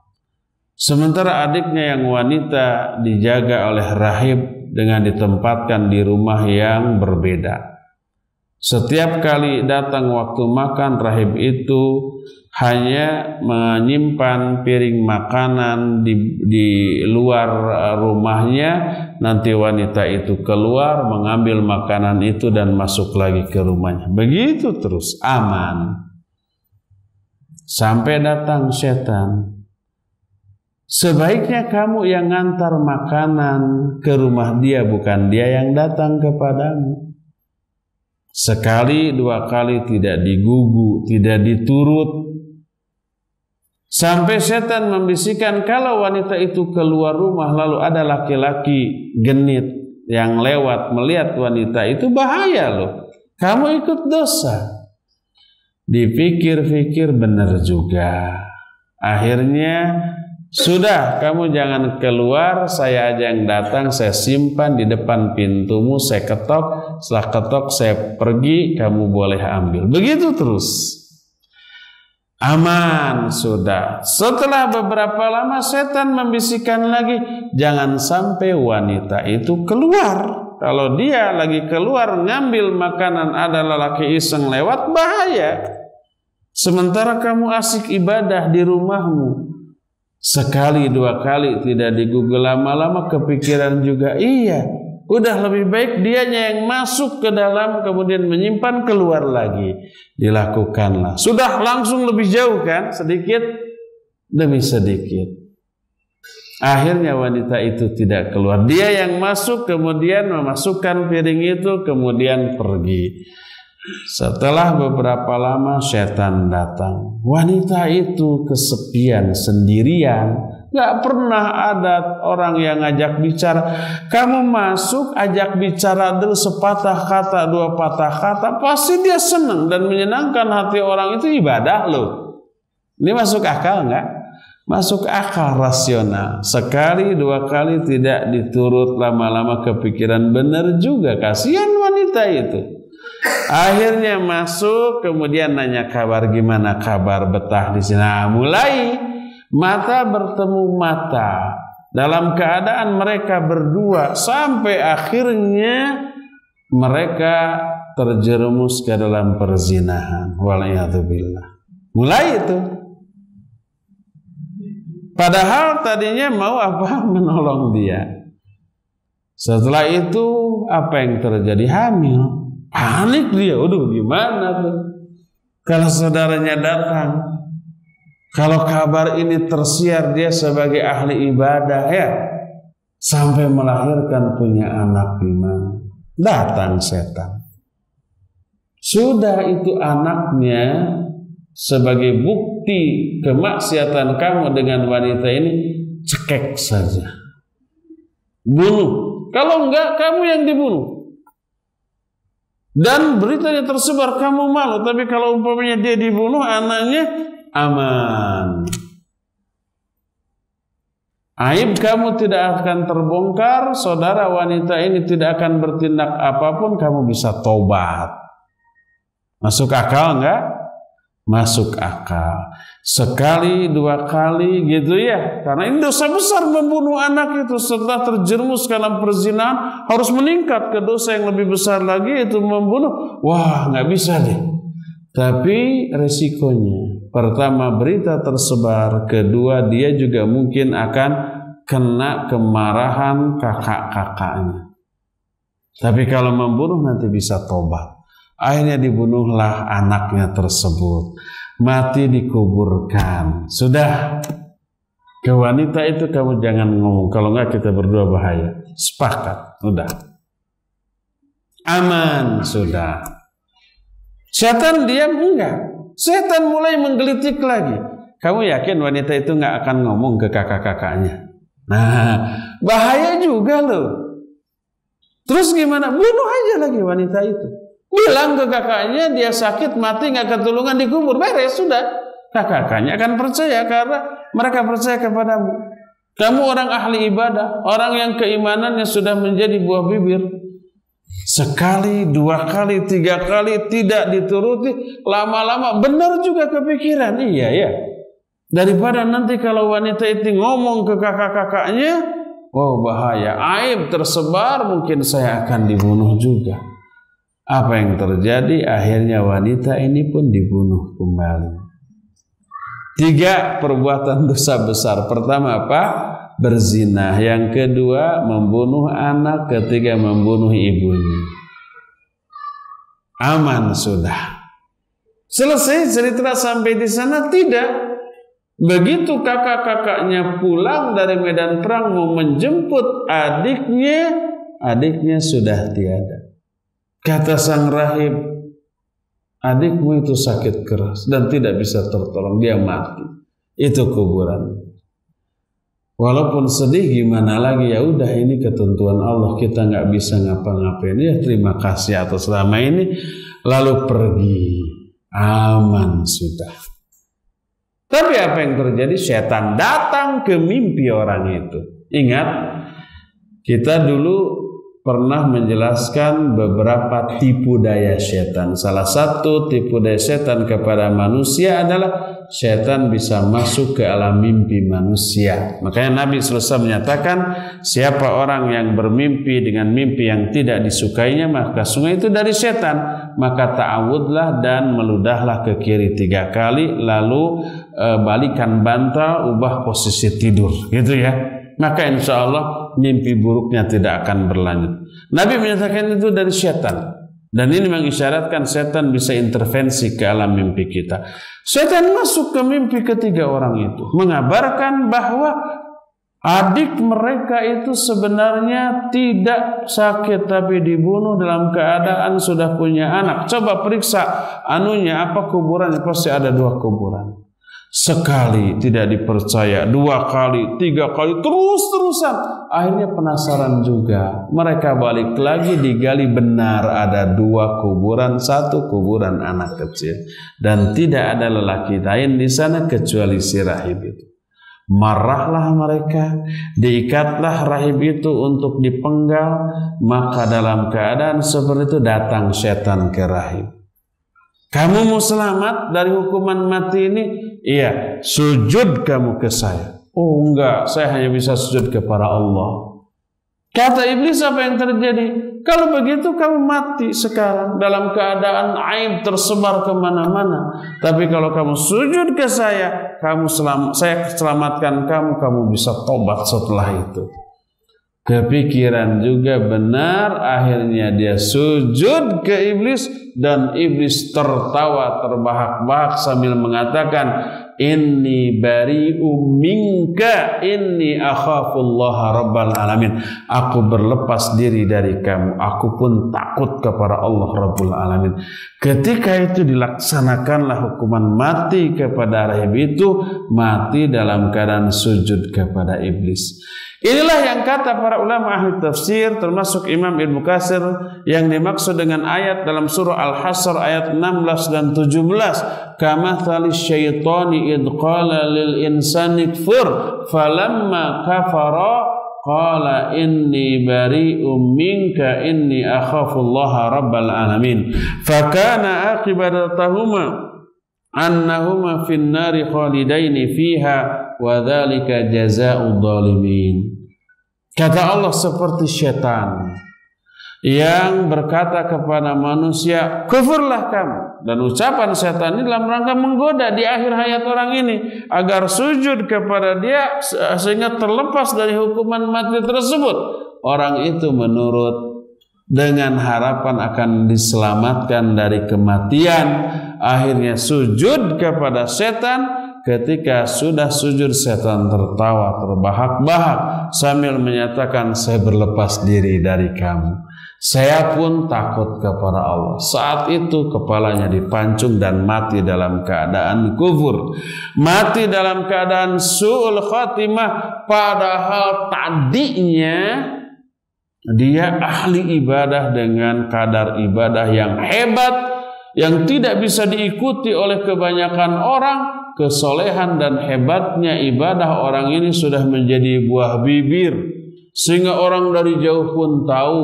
Speaker 1: Sementara adiknya yang wanita dijaga oleh rahib dengan ditempatkan di rumah yang berbeda. Setiap kali datang waktu makan, rahib itu hanya menyimpan piring makanan di luar rumahnya. Nanti wanita itu keluar mengambil makanan itu dan masuk lagi ke rumahnya. Begitu terus, aman. Sampai datang setan. Sebaiknya kamu yang ngantar makanan ke rumah dia, bukan dia yang datang kepadamu. Sekali, 2 kali tidak digugu, tidak diturut. Sampai setan membisikkan, kalau wanita itu keluar rumah lalu ada laki-laki genit yang lewat melihat wanita itu, bahaya loh, kamu ikut dosa. Dipikir-pikir benar juga. Akhirnya sudah, kamu jangan keluar, saya aja yang datang, saya simpan di depan pintumu, saya ketok, setelah ketok saya pergi, kamu boleh ambil. Begitu terus. Aman sudah. Setelah beberapa lama setan membisikkan lagi, jangan sampai wanita itu keluar. Kalau dia lagi keluar ngambil makanan, ada lelaki iseng lewat, bahaya. Sementara kamu asik ibadah di rumahmu. Sekali dua kali tidak digugel, lama-lama kepikiran juga, iya, udah lebih baik dianya yang masuk ke dalam kemudian menyimpan, keluar lagi. Dilakukanlah. Sudah langsung lebih jauh kan, sedikit demi sedikit. Akhirnya wanita itu tidak keluar. Dia yang masuk kemudian memasukkan piring itu kemudian pergi. Setelah beberapa lama setan datang. Wanita itu kesepian, sendirian. Gak pernah ada orang yang ajak bicara. Kamu masuk, ajak bicara dulu sepatah kata, dua patah kata, pasti dia senang dan menyenangkan hati orang itu. Ibadah loh. Ini masuk akal gak? Masuk akal, rasional. Sekali dua kali tidak diturut, lama-lama kepikiran, benar juga, kasihan wanita itu. Akhirnya masuk, kemudian nanya kabar, gimana kabar, betah di sini. Nah, mulai mata bertemu mata dalam keadaan mereka berdua sampai akhirnya mereka terjerumus ke dalam perzinahan. Waliyadzubillah. Mulai itu. Padahal tadinya mau apa? Menolong dia. Setelah itu apa yang terjadi? Hamil. Panik dia. Waduh, gimana tuh? Kalau saudaranya datang, kalau kabar ini tersiar, dia sebagai ahli ibadah ya, sampai melahirkan punya anak gimana? Datang setan. Sudah itu anaknya sebagai bukti kemaksiatan kamu dengan wanita ini, cekek saja. Bunuh. Kalau enggak, kamu yang dibunuh. Dan beritanya tersebar, kamu malu. Tapi kalau umpamanya dia dibunuh, anaknya aman. Aib kamu tidak akan terbongkar. Saudara wanita ini tidak akan bertindak apapun. Kamu bisa taubat. Masuk akal enggak? Masuk akal. Sekali dua kali gitu ya. Karena ini dosa besar membunuh anak itu. Setelah terjerumus dalam perzinahan, harus meningkat ke dosa yang lebih besar lagi, itu membunuh. Wah, nggak bisa deh. Tapi resikonya, pertama berita tersebar, kedua dia juga mungkin akan kena kemarahan kakak-kakaknya. Tapi kalau membunuh nanti bisa tobat. Akhirnya dibunuhlah anaknya tersebut. Mati dikuburkan. Sudah. Ke wanita itu kamu jangan ngomong. Kalau enggak kita berdua bahaya. Sepakat. Udah. Aman. Sudah. Setan diam? Enggak. Setan mulai menggelitik lagi. Kamu yakin wanita itu enggak akan ngomong ke kakak-kakaknya? Nah, bahaya juga loh. Terus gimana? Bunuh aja lagi wanita itu. Bilang ke kakaknya dia sakit, mati, nggak ketulungan, dikubur, beres, sudah. Kakaknya akan percaya karena mereka percaya kepadamu. Kamu orang ahli ibadah, orang yang keimanannya sudah menjadi buah bibir. Sekali, dua kali, tiga kali tidak dituruti, lama-lama benar juga kepikiran. Iya ya. Daripada nanti kalau wanita itu ngomong ke kakak-kakaknya, oh bahaya, aib tersebar, mungkin saya akan dibunuh juga. Apa yang terjadi? Akhirnya wanita ini pun dibunuh kembali. 3 perbuatan dosa besar. Pertama apa? Berzina. Yang kedua membunuh anak. Ketiga membunuh ibunya. Aman sudah. Selesai cerita sampai di sana? Tidak. Begitu kakak-kakaknya pulang dari medan perang mau menjemput adiknya, adiknya sudah tiada. Kata sang rahib, adikmu itu sakit keras dan tidak bisa tertolong, dia mati. Itu kuburan. Walaupun sedih gimana lagi, ya udah ini ketentuan Allah, kita nggak bisa ngapa-ngapain. Ya terima kasih atas selama ini, lalu pergi. Aman sudah. Tapi apa yang terjadi? Setan datang ke mimpi orang itu. Ingat, kita dulu pernah menjelaskan beberapa tipu daya setan. Salah satu tipu daya setan kepada manusia adalah setan bisa masuk ke alam mimpi manusia. Makanya Nabi SAW menyatakan, siapa orang yang bermimpi dengan mimpi yang tidak disukainya, maka sungguh itu dari setan. Maka ta'awudlah dan meludahlah ke kiri 3 kali, lalu balikan bantal, ubah posisi tidur, gitu ya. Maka insya Allah mimpi buruknya tidak akan berlanjut. Nabi menyatakan itu dari setan. Dan ini mengisyaratkan setan bisa intervensi ke alam mimpi kita. Setan masuk ke mimpi ketiga orang itu, mengabarkan bahwa adik mereka itu sebenarnya tidak sakit tapi dibunuh dalam keadaan sudah punya anak. Coba periksa anunya, apa kuburannya, pasti ada 2 kuburan. Sekali tidak dipercaya, 2 kali, 3 kali, terus-terusan. Akhirnya penasaran juga. Mereka balik lagi, digali, benar ada 2 kuburan, 1 kuburan anak kecil. Dan tidak ada lelaki lain di sana kecuali si rahib itu. Marahlah mereka, diikatlah rahib itu untuk dipenggal. Maka dalam keadaan seperti itu datang setan ke rahib. Kamu mau selamat dari hukuman mati ini? Iya, sujud kamu ke saya. Oh enggak, saya hanya bisa sujud kepada Allah. Kata iblis, apa yang terjadi? Kalau begitu kamu mati sekarang dalam keadaan aib tersebar kemana-mana. Tapi kalau kamu sujud ke saya, saya selamatkan kamu, kamu bisa tobat setelah itu. Kepikiran juga benar, akhirnya dia sujud ke iblis dan iblis tertawa terbahak-bahak sambil mengatakan, inni bari'um minka inni akhafullaha rabbal alamin. Aku berlepas diri dari kamu, aku pun takut kepada Allah Rabbul Alamin. Ketika itu dilaksanakanlah hukuman mati kepada rahib itu, mati dalam keadaan sujud kepada iblis. Inilah yang kata para ulama ahli tafsir termasuk Imam Ibnu Katsir yang dimaksud dengan ayat dalam surah Al-Hasr ayat 16 dan 17, kamatsali syaitani id qala lil insani kfur falamma kafara qala inni bari'um minka inni akhafullaha rabbal alamin fakana aqibatahuma annahuma fin nari khalidaini fiha wa dzalika jazaa'ud dzalimin. Kata Allah seperti setan yang berkata kepada manusia, kufurlah kamu. Dan ucapan setan ini dalam rangka menggoda di akhir hayat orang ini agar sujud kepada dia sehingga terlepas dari hukuman mati tersebut. Orang itu menurut dengan harapan akan diselamatkan dari kematian, akhirnya sujud kepada setan. Ketika sudah sujud, setan tertawa terbahak-bahak sambil menyatakan, saya berlepas diri dari kamu, saya pun takut kepada Allah. Saat itu kepalanya dipancung dan mati dalam keadaan kufur, mati dalam keadaan su'ul khatimah, padahal tadinya dia ahli ibadah dengan kadar ibadah yang hebat, yang tidak bisa diikuti oleh kebanyakan orang. Kesolehan dan hebatnya ibadah orang ini sudah menjadi buah bibir, sehingga orang dari jauh pun tahu,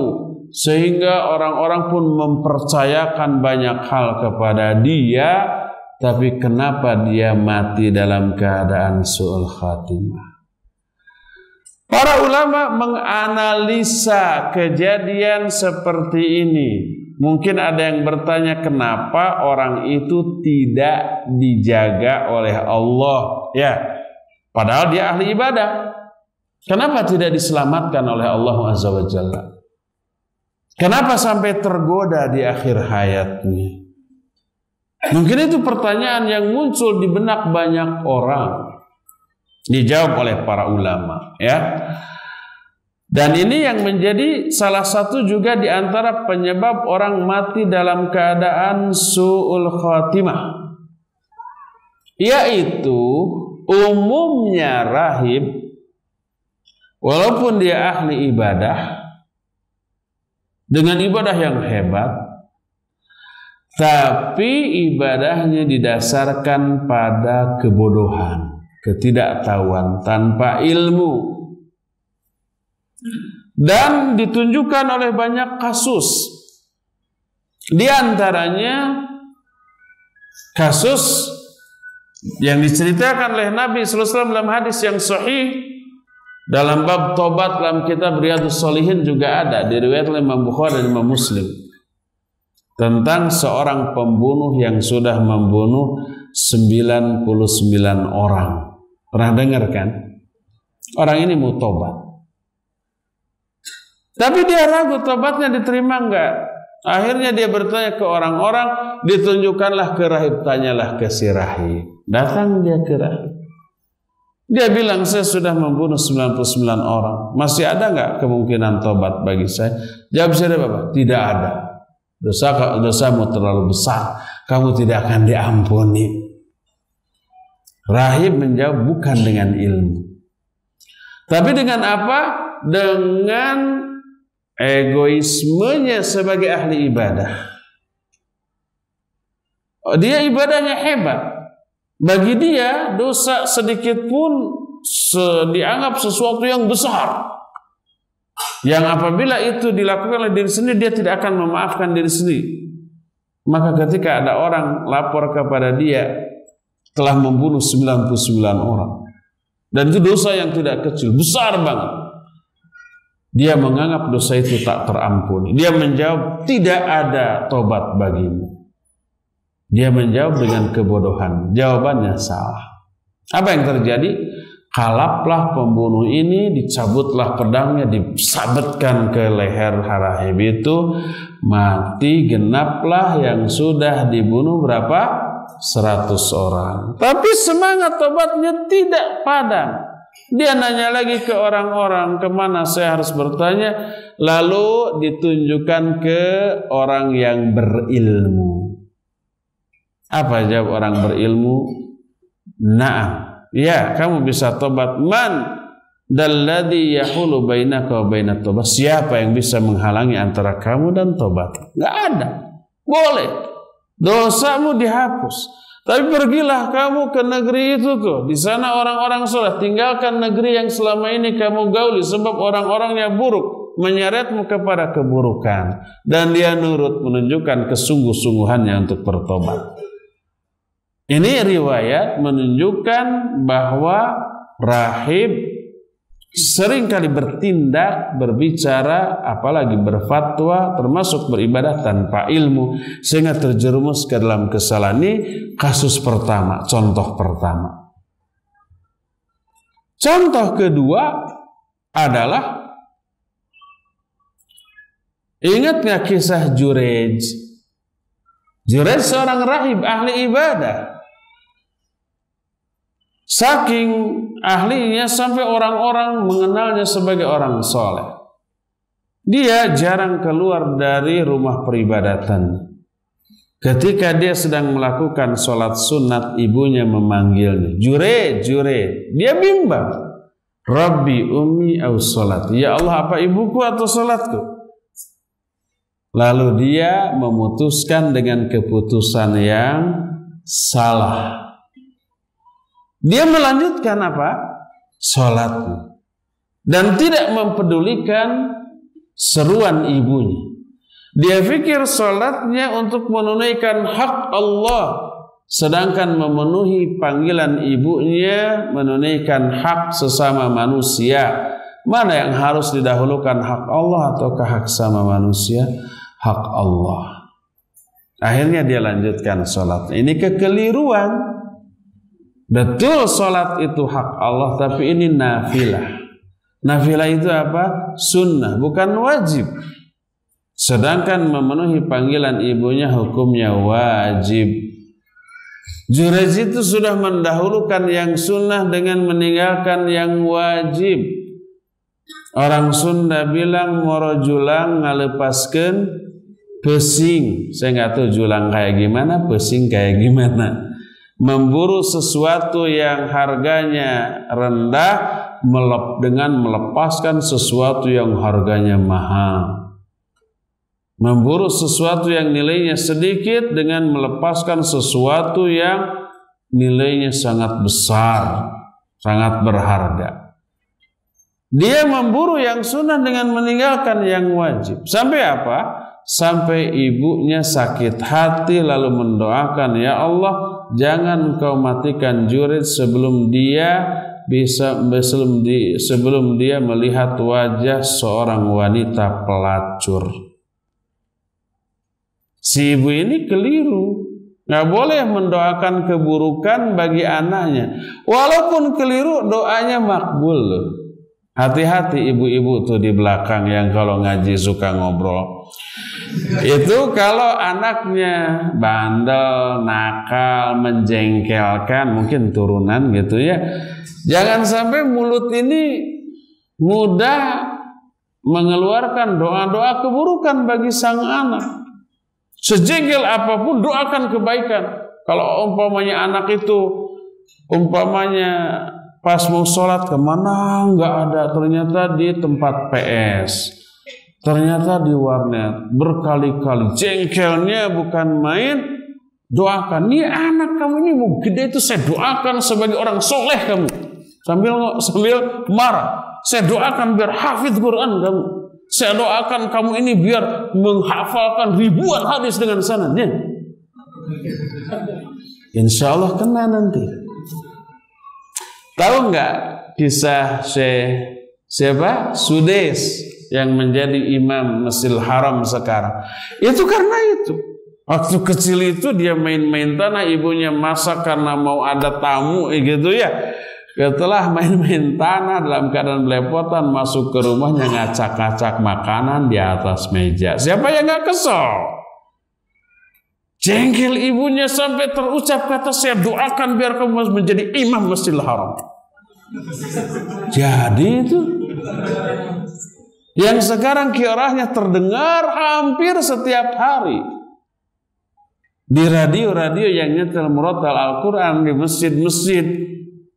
Speaker 1: sehingga orang-orang pun mempercayakan banyak hal kepada dia. Tapi kenapa dia mati dalam keadaan su'ul khatimah? Para ulama menganalisa kejadian seperti ini. Mungkin ada yang bertanya, kenapa orang itu tidak dijaga oleh Allah? Ya, padahal dia ahli ibadah. Kenapa tidak diselamatkan oleh Allah Azza wa Jalla? Kenapa sampai tergoda di akhir hayatnya? Mungkin itu pertanyaan yang muncul di benak banyak orang. Dijawab oleh para ulama, ya. Dan ini yang menjadi salah satu juga di antara penyebab orang mati dalam keadaan su'ul khatimah, yaitu umumnya rahib walaupun dia ahli ibadah dengan ibadah yang hebat, tapi ibadahnya didasarkan pada kebodohan, ketidaktahuan, tanpa ilmu. Dan ditunjukkan oleh banyak kasus. Di antaranya kasus yang diceritakan oleh Nabi SAW dalam hadis yang sahih dalam bab tobat dalam kitab Riyadhus Shalihin juga ada, diriwayatkan oleh Imam Bukhari dan Imam Muslim, tentang seorang pembunuh yang sudah membunuh 99 orang. Pernah dengar kan? Orang ini mau tobat, tapi dia ragu tobatnya diterima enggak. Akhirnya dia bertanya ke orang-orang, ditunjukkanlah ke rahib, tanyalah ke si rahib. Datang dia ke rahib. Dia bilang, saya sudah membunuh 99 orang. Masih ada enggak kemungkinan tobat bagi saya? Jawab saya, Bapak, tidak ada. Dosamu terlalu besar, kamu tidak akan diampuni. Rahib menjawab, bukan dengan ilmu, tapi dengan apa? Dengan egoismenya sebagai ahli ibadah. Dia ibadahnya hebat. Bagi dia dosa sedikit pun dianggap sesuatu yang besar, yang apabila itu dilakukan oleh diri sendiri, dia tidak akan memaafkan diri sendiri. Maka ketika ada orang lapor kepada dia telah membunuh 99 orang, dan itu dosa yang tidak kecil, besar banget, dia menganggap dosa itu tak terampuni. Dia menjawab, tidak ada tobat bagimu. Dia menjawab dengan kebodohan. Jawabannya salah. Apa yang terjadi? Kalaplah pembunuh ini, dicabutlah pedangnya, disabetkan ke leher rahib itu, mati. Genaplah yang sudah dibunuh berapa? 100 orang. Tapi semangat tobatnya tidak padam. Dia nanya lagi ke orang-orang, kemana saya harus bertanya? Lalu ditunjukkan ke orang yang berilmu. Apa jawab orang berilmu? Na'am, ya, kamu bisa tobat. Man dalladhi yahulu bainaka wa bainat tobat. Siapa yang bisa menghalangi antara kamu dan tobat? Enggak ada. Boleh, dosamu dihapus. Tapi pergilah kamu ke negeri itu tuh, di sana orang-orang soleh. Tinggalkan negeri yang selama ini kamu gauli, sebab orang-orangnya buruk, menyeretmu kepada keburukan. Dan dia nurut, menunjukkan kesungguh-sungguhannya untuk bertobat. Ini riwayat menunjukkan bahwa rahib seringkali bertindak, berbicara, apalagi berfatwa, termasuk beribadah tanpa ilmu, sehingga terjerumus ke dalam kesalahan. Ini kasus pertama, contoh pertama. Contoh kedua adalah, ingat nggak kisah Jurej? Jurej seorang rahib, ahli ibadah. Saking ahlinya sampai orang-orang mengenalnya sebagai orang soleh. Dia jarang keluar dari rumah peribadatan. Ketika dia sedang melakukan sholat sunat, ibunya memanggilnya, Jurej, Jurej. Dia bimbang. Rabbi ummi au sholat. Ya Allah, apa ibuku atau sholatku? Lalu dia memutuskan dengan keputusan yang salah. Dia melanjutkan apa? Sholatnya. Dan tidak mempedulikan seruan ibunya. Dia pikir sholatnya untuk menunaikan hak Allah, sedangkan memenuhi panggilan ibunya menunaikan hak sesama manusia. Mana yang harus didahulukan, hak Allah ataukah hak sama manusia? Hak Allah. Akhirnya dia lanjutkan sholatnya. Ini kekeliruan. Betul sholat itu hak Allah, tapi ini nafilah. Nafilah itu apa? Sunnah, bukan wajib. Sedangkan memenuhi panggilan ibunya hukumnya wajib. Jurej itu sudah mendahulukan yang sunnah dengan meninggalkan yang wajib. Orang Sunda bilang moro julang ngalepaskeun pesing. Saya nggak tahu julang kayak gimana, pesing kayak gimana. Memburu sesuatu yang harganya rendah dengan melepaskan sesuatu yang harganya mahal. Memburu sesuatu yang nilainya sedikit dengan melepaskan sesuatu yang nilainya sangat besar, sangat berharga. Dia memburu yang sunnah dengan meninggalkan yang wajib. Sampai apa? Sampai ibunya sakit hati lalu mendoakan, ya Allah, jangan Engkau matikan Jurid sebelum dia melihat wajah seorang wanita pelacur. Si ibu ini keliru, nggak boleh mendoakan keburukan bagi anaknya. Walaupun keliru, doanya makbul loh. Hati-hati ibu-ibu tuh di belakang yang kalau ngaji suka ngobrol. Itu kalau anaknya bandel, nakal, menjengkelkan, mungkin turunan gitu ya. Jangan sampai mulut ini mudah mengeluarkan doa-doa keburukan bagi sang anak. Sejengkel apapun doakan kebaikan. Kalau umpamanya anak itu pas mau sholat kemana nggak ada, ternyata di tempat PS, ternyata di warnet, berkali-kali jengkelnya bukan main. Doakan, nih anak kamu ini mau gede itu saya doakan sebagai orang soleh kamu, sambil marah. Saya doakan biar hafidz Quran kamu. Saya doakan kamu ini biar menghafalkan ribuan hadis dengan sanadnya. Insya Allah kena nanti. Tahu nggak kisah siapa? Sudes yang menjadi imam Masjidil Haram sekarang. Itu karena itu. Waktu kecil itu dia main-main tanah, ibunya masak karena mau ada tamu gitu ya. Setelah main-main tanah dalam keadaan belepotan, masuk ke rumahnya ngacak-ngacak makanan di atas meja. Siapa yang nggak kesel? Jengkel ibunya sampai terucap kata, saya doakan biar kamu menjadi imam Masjidil Haram. Jadi itu yang sekarang kiarahnya terdengar hampir setiap hari di radio-radio yang nyetel murotal Al-Quran, di masjid-masjid,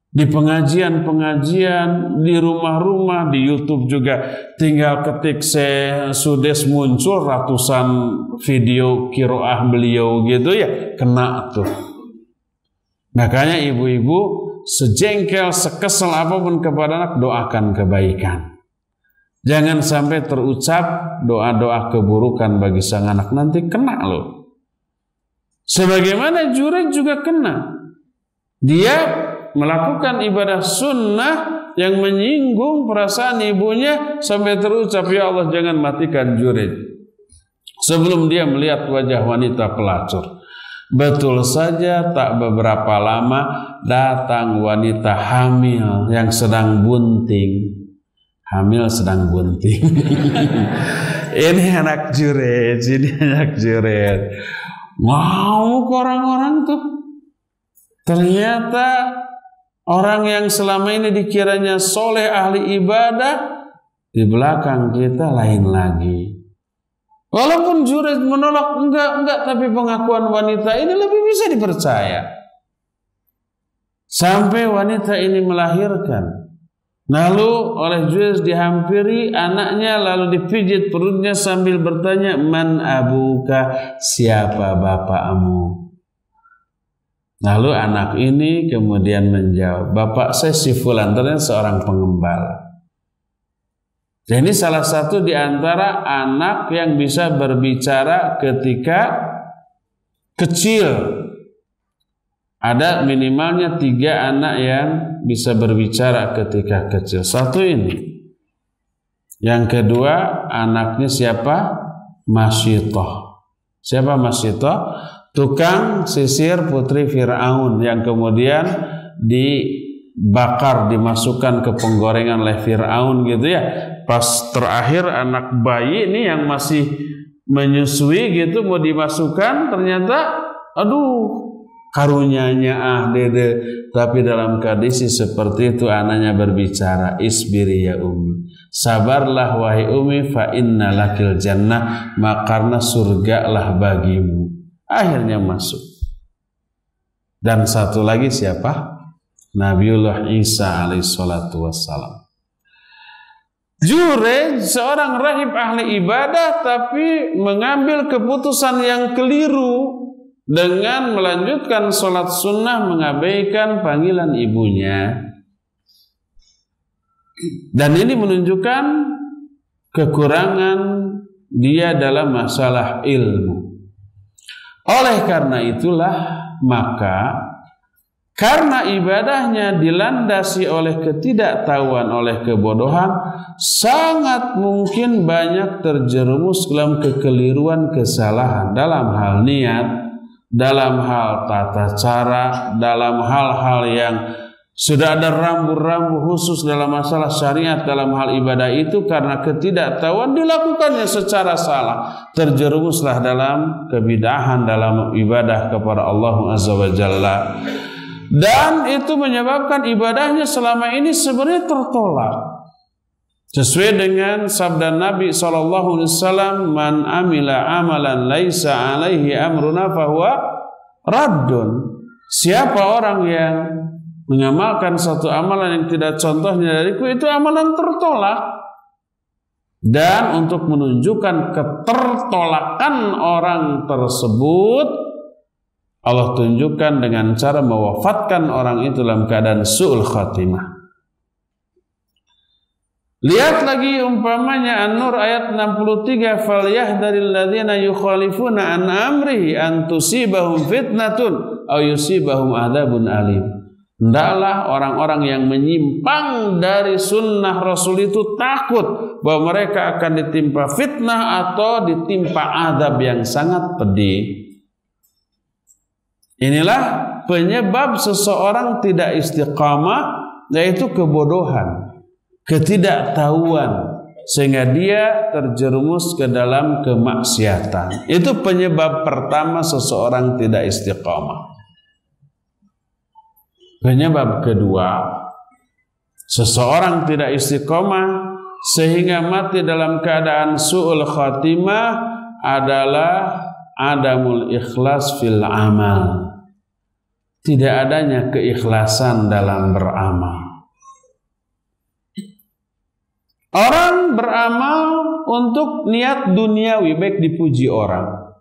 Speaker 1: di pengajian-pengajian, di rumah-rumah, di YouTube juga. Tinggal ketik Sudes muncul ratusan video kiroah beliau gitu ya, kena tuh. Makanya ibu-ibu sejengkel, sekesel apapun kepada anak, doakan kebaikan. Jangan sampai terucap doa-doa keburukan bagi sang anak, nanti kena loh. Sebagaimana Jurid juga kena. Dia melakukan ibadah sunnah yang menyinggung perasaan ibunya sampai terucap, ya Allah jangan matikan Jurid sebelum dia melihat wajah wanita pelacur. Betul saja, tak beberapa lama datang wanita hamil yang sedang bunting. Hamil sedang bunting. Ini anak Jurid, ini anak Jurid. Wow, orang-orang tuh ternyata orang yang selama ini dikiranya soleh, ahli ibadah, di belakang kita lain lagi. Walaupun Jurid menolak, enggak, tapi pengakuan wanita ini lebih bisa dipercaya. Sampai wanita ini melahirkan. Lalu oleh Jurid dihampiri anaknya, lalu dipijit perutnya sambil bertanya, man abuka, siapa bapakmu? Lalu anak ini kemudian menjawab, bapak saya si fulan, ternyata seorang pengembala. Dan ini salah satu di antara anak yang bisa berbicara ketika kecil. Ada minimalnya 3 anak yang bisa berbicara ketika kecil. Satu ini. Yang kedua anaknya siapa? Masyitoh. Siapa Masyitoh? Tukang sisir putri Fir'aun yang kemudian dibakar, dimasukkan ke penggorengan oleh Fir'aun gitu ya. Pas terakhir anak bayi ini yang masih menyusui gitu mau dimasukkan, ternyata aduh karunyanya dede, tapi dalam kondisi seperti itu anaknya berbicara, isbiri ya umi, sabarlah wahai umi, fa inna lakil jannah, makarna surga lah bagimu. Akhirnya masuk. Dan satu lagi siapa? Nabiullah Isa alaihissalatu wassalam. Jurej seorang rahib ahli ibadah tapi mengambil keputusan yang keliru dengan melanjutkan sholat sunnah mengabaikan panggilan ibunya. Dan ini menunjukkan kekurangan dia dalam masalah ilmu. Oleh karena itulah maka karena ibadahnya dilandasi oleh ketidaktahuan, oleh kebodohan, sangat mungkin banyak terjerumus dalam kekeliruan, kesalahan dalam hal niat, dalam hal tata cara, dalam hal-hal yang sudah ada rambu-rambu khusus dalam masalah syariat dalam hal ibadah itu karena ketidaktahuan dilakukannya secara salah, terjerumuslah dalam kebidahan dalam ibadah kepada Allah Azza wa Jalla. Dan itu menyebabkan ibadahnya selama ini sebenarnya tertolak. Sesuai dengan sabda Nabi SAW, man amila amalan laisa alaihi amruna fahuwa raddun. Siapa orang yang mengamalkan satu amalan yang tidak contohnya dariku, itu amalan tertolak. Dan untuk menunjukkan ketertolakan orang tersebut, Allah tunjukkan dengan cara mewafatkan orang itu dalam keadaan su'ul khatimah. Lihat lagi umpamanya An-Nur ayat 63, falyahdharil ladzina yukhalifuna an amrihi an tusibahum fitnatun aw yusibahum adzabun alim. Hendaklah orang-orang yang menyimpang dari sunnah Rasul itu takut bahwa mereka akan ditimpa fitnah atau ditimpa azab yang sangat pedih. Inilah penyebab seseorang tidak istiqamah, yaitu kebodohan, ketidaktahuan, sehingga dia terjerumus ke dalam kemaksiatan. Itu penyebab pertama seseorang tidak istiqamah. Penyebab kedua, seseorang tidak istiqamah sehingga mati dalam keadaan su'ul khatimah adalah adamul ikhlas fil amal. Tidak adanya keikhlasan dalam beramal. Orang beramal untuk niat duniawi, baik dipuji orang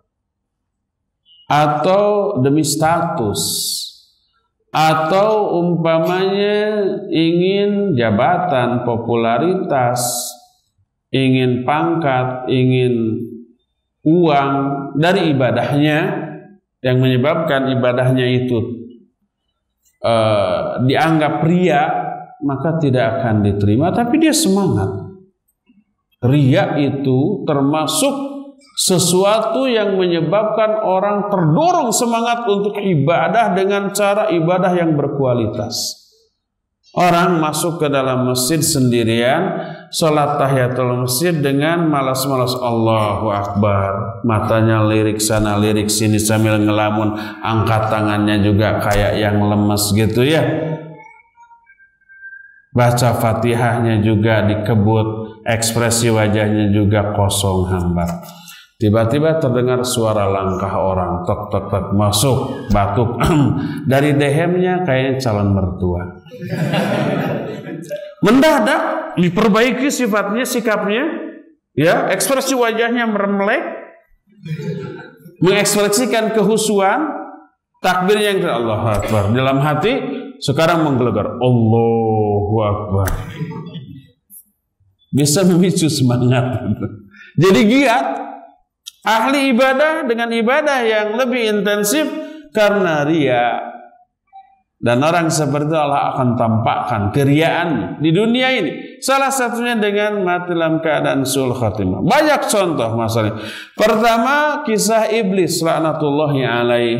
Speaker 1: atau demi status, atau umpamanya ingin jabatan, popularitas, ingin pangkat, ingin uang dari ibadahnya, yang menyebabkan ibadahnya itu dianggap riya, maka tidak akan diterima. Tapi dia semangat. Riya itu termasuk sesuatu yang menyebabkan orang terdorong semangat untuk ibadah dengan cara ibadah yang berkualitas. Orang masuk ke dalam masjid sendirian, sholat tahiyatul masjid dengan malas-malas, Allahu Akbar, matanya lirik sana lirik sini sambil ngelamun, angkat tangannya juga kayak yang lemes gitu ya. Baca Fatihahnya juga dikebut, ekspresi wajahnya juga kosong hambar. Tiba-tiba terdengar suara langkah orang, tok tok tok, masuk, batuk. Dari dehemnya kayaknya calon mertua. Mendadak diperbaiki sifatnya, sikapnya, ya, ekspresi wajahnya meremelek, mengekspresikan kehusuan, takbirnya yang Allahu Akbar. Dalam hati sekarang menggelegar, Allahu Akbar. Bisa memicu semangat. Jadi giat. Ahli ibadah dengan ibadah yang lebih intensif karena riya. Dan orang seperti itu Allah akan tampakkan keriaan di dunia ini. Salah satunya dengan mati dalam keadaan su'ul khatimah. Banyak contoh masalah. Pertama, kisah iblis laknatullahi alaih.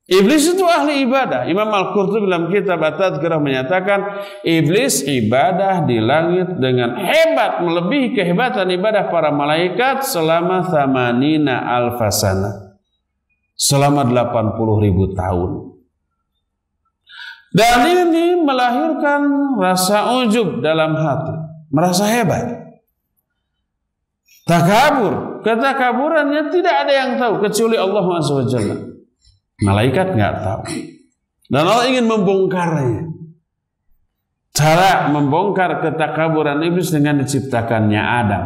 Speaker 1: Iblis itu ahli ibadah. Imam Al-Qurtubi dalam kitab At-Tadhkirah menyatakan iblis ibadah di langit dengan hebat, melebihi kehebatan ibadah para malaikat selama 80 alfasana, selama 80.000 tahun. Dan ini melahirkan rasa ujub dalam hati, merasa hebat, takabur. Ketakaburannya tidak ada yang tahu kecuali Allah Azza wa Jalla. Malaikat nggak tahu. Dan Allah ingin membongkarnya. cara membongkar ketakaburan iblis dengan diciptakannya Adam.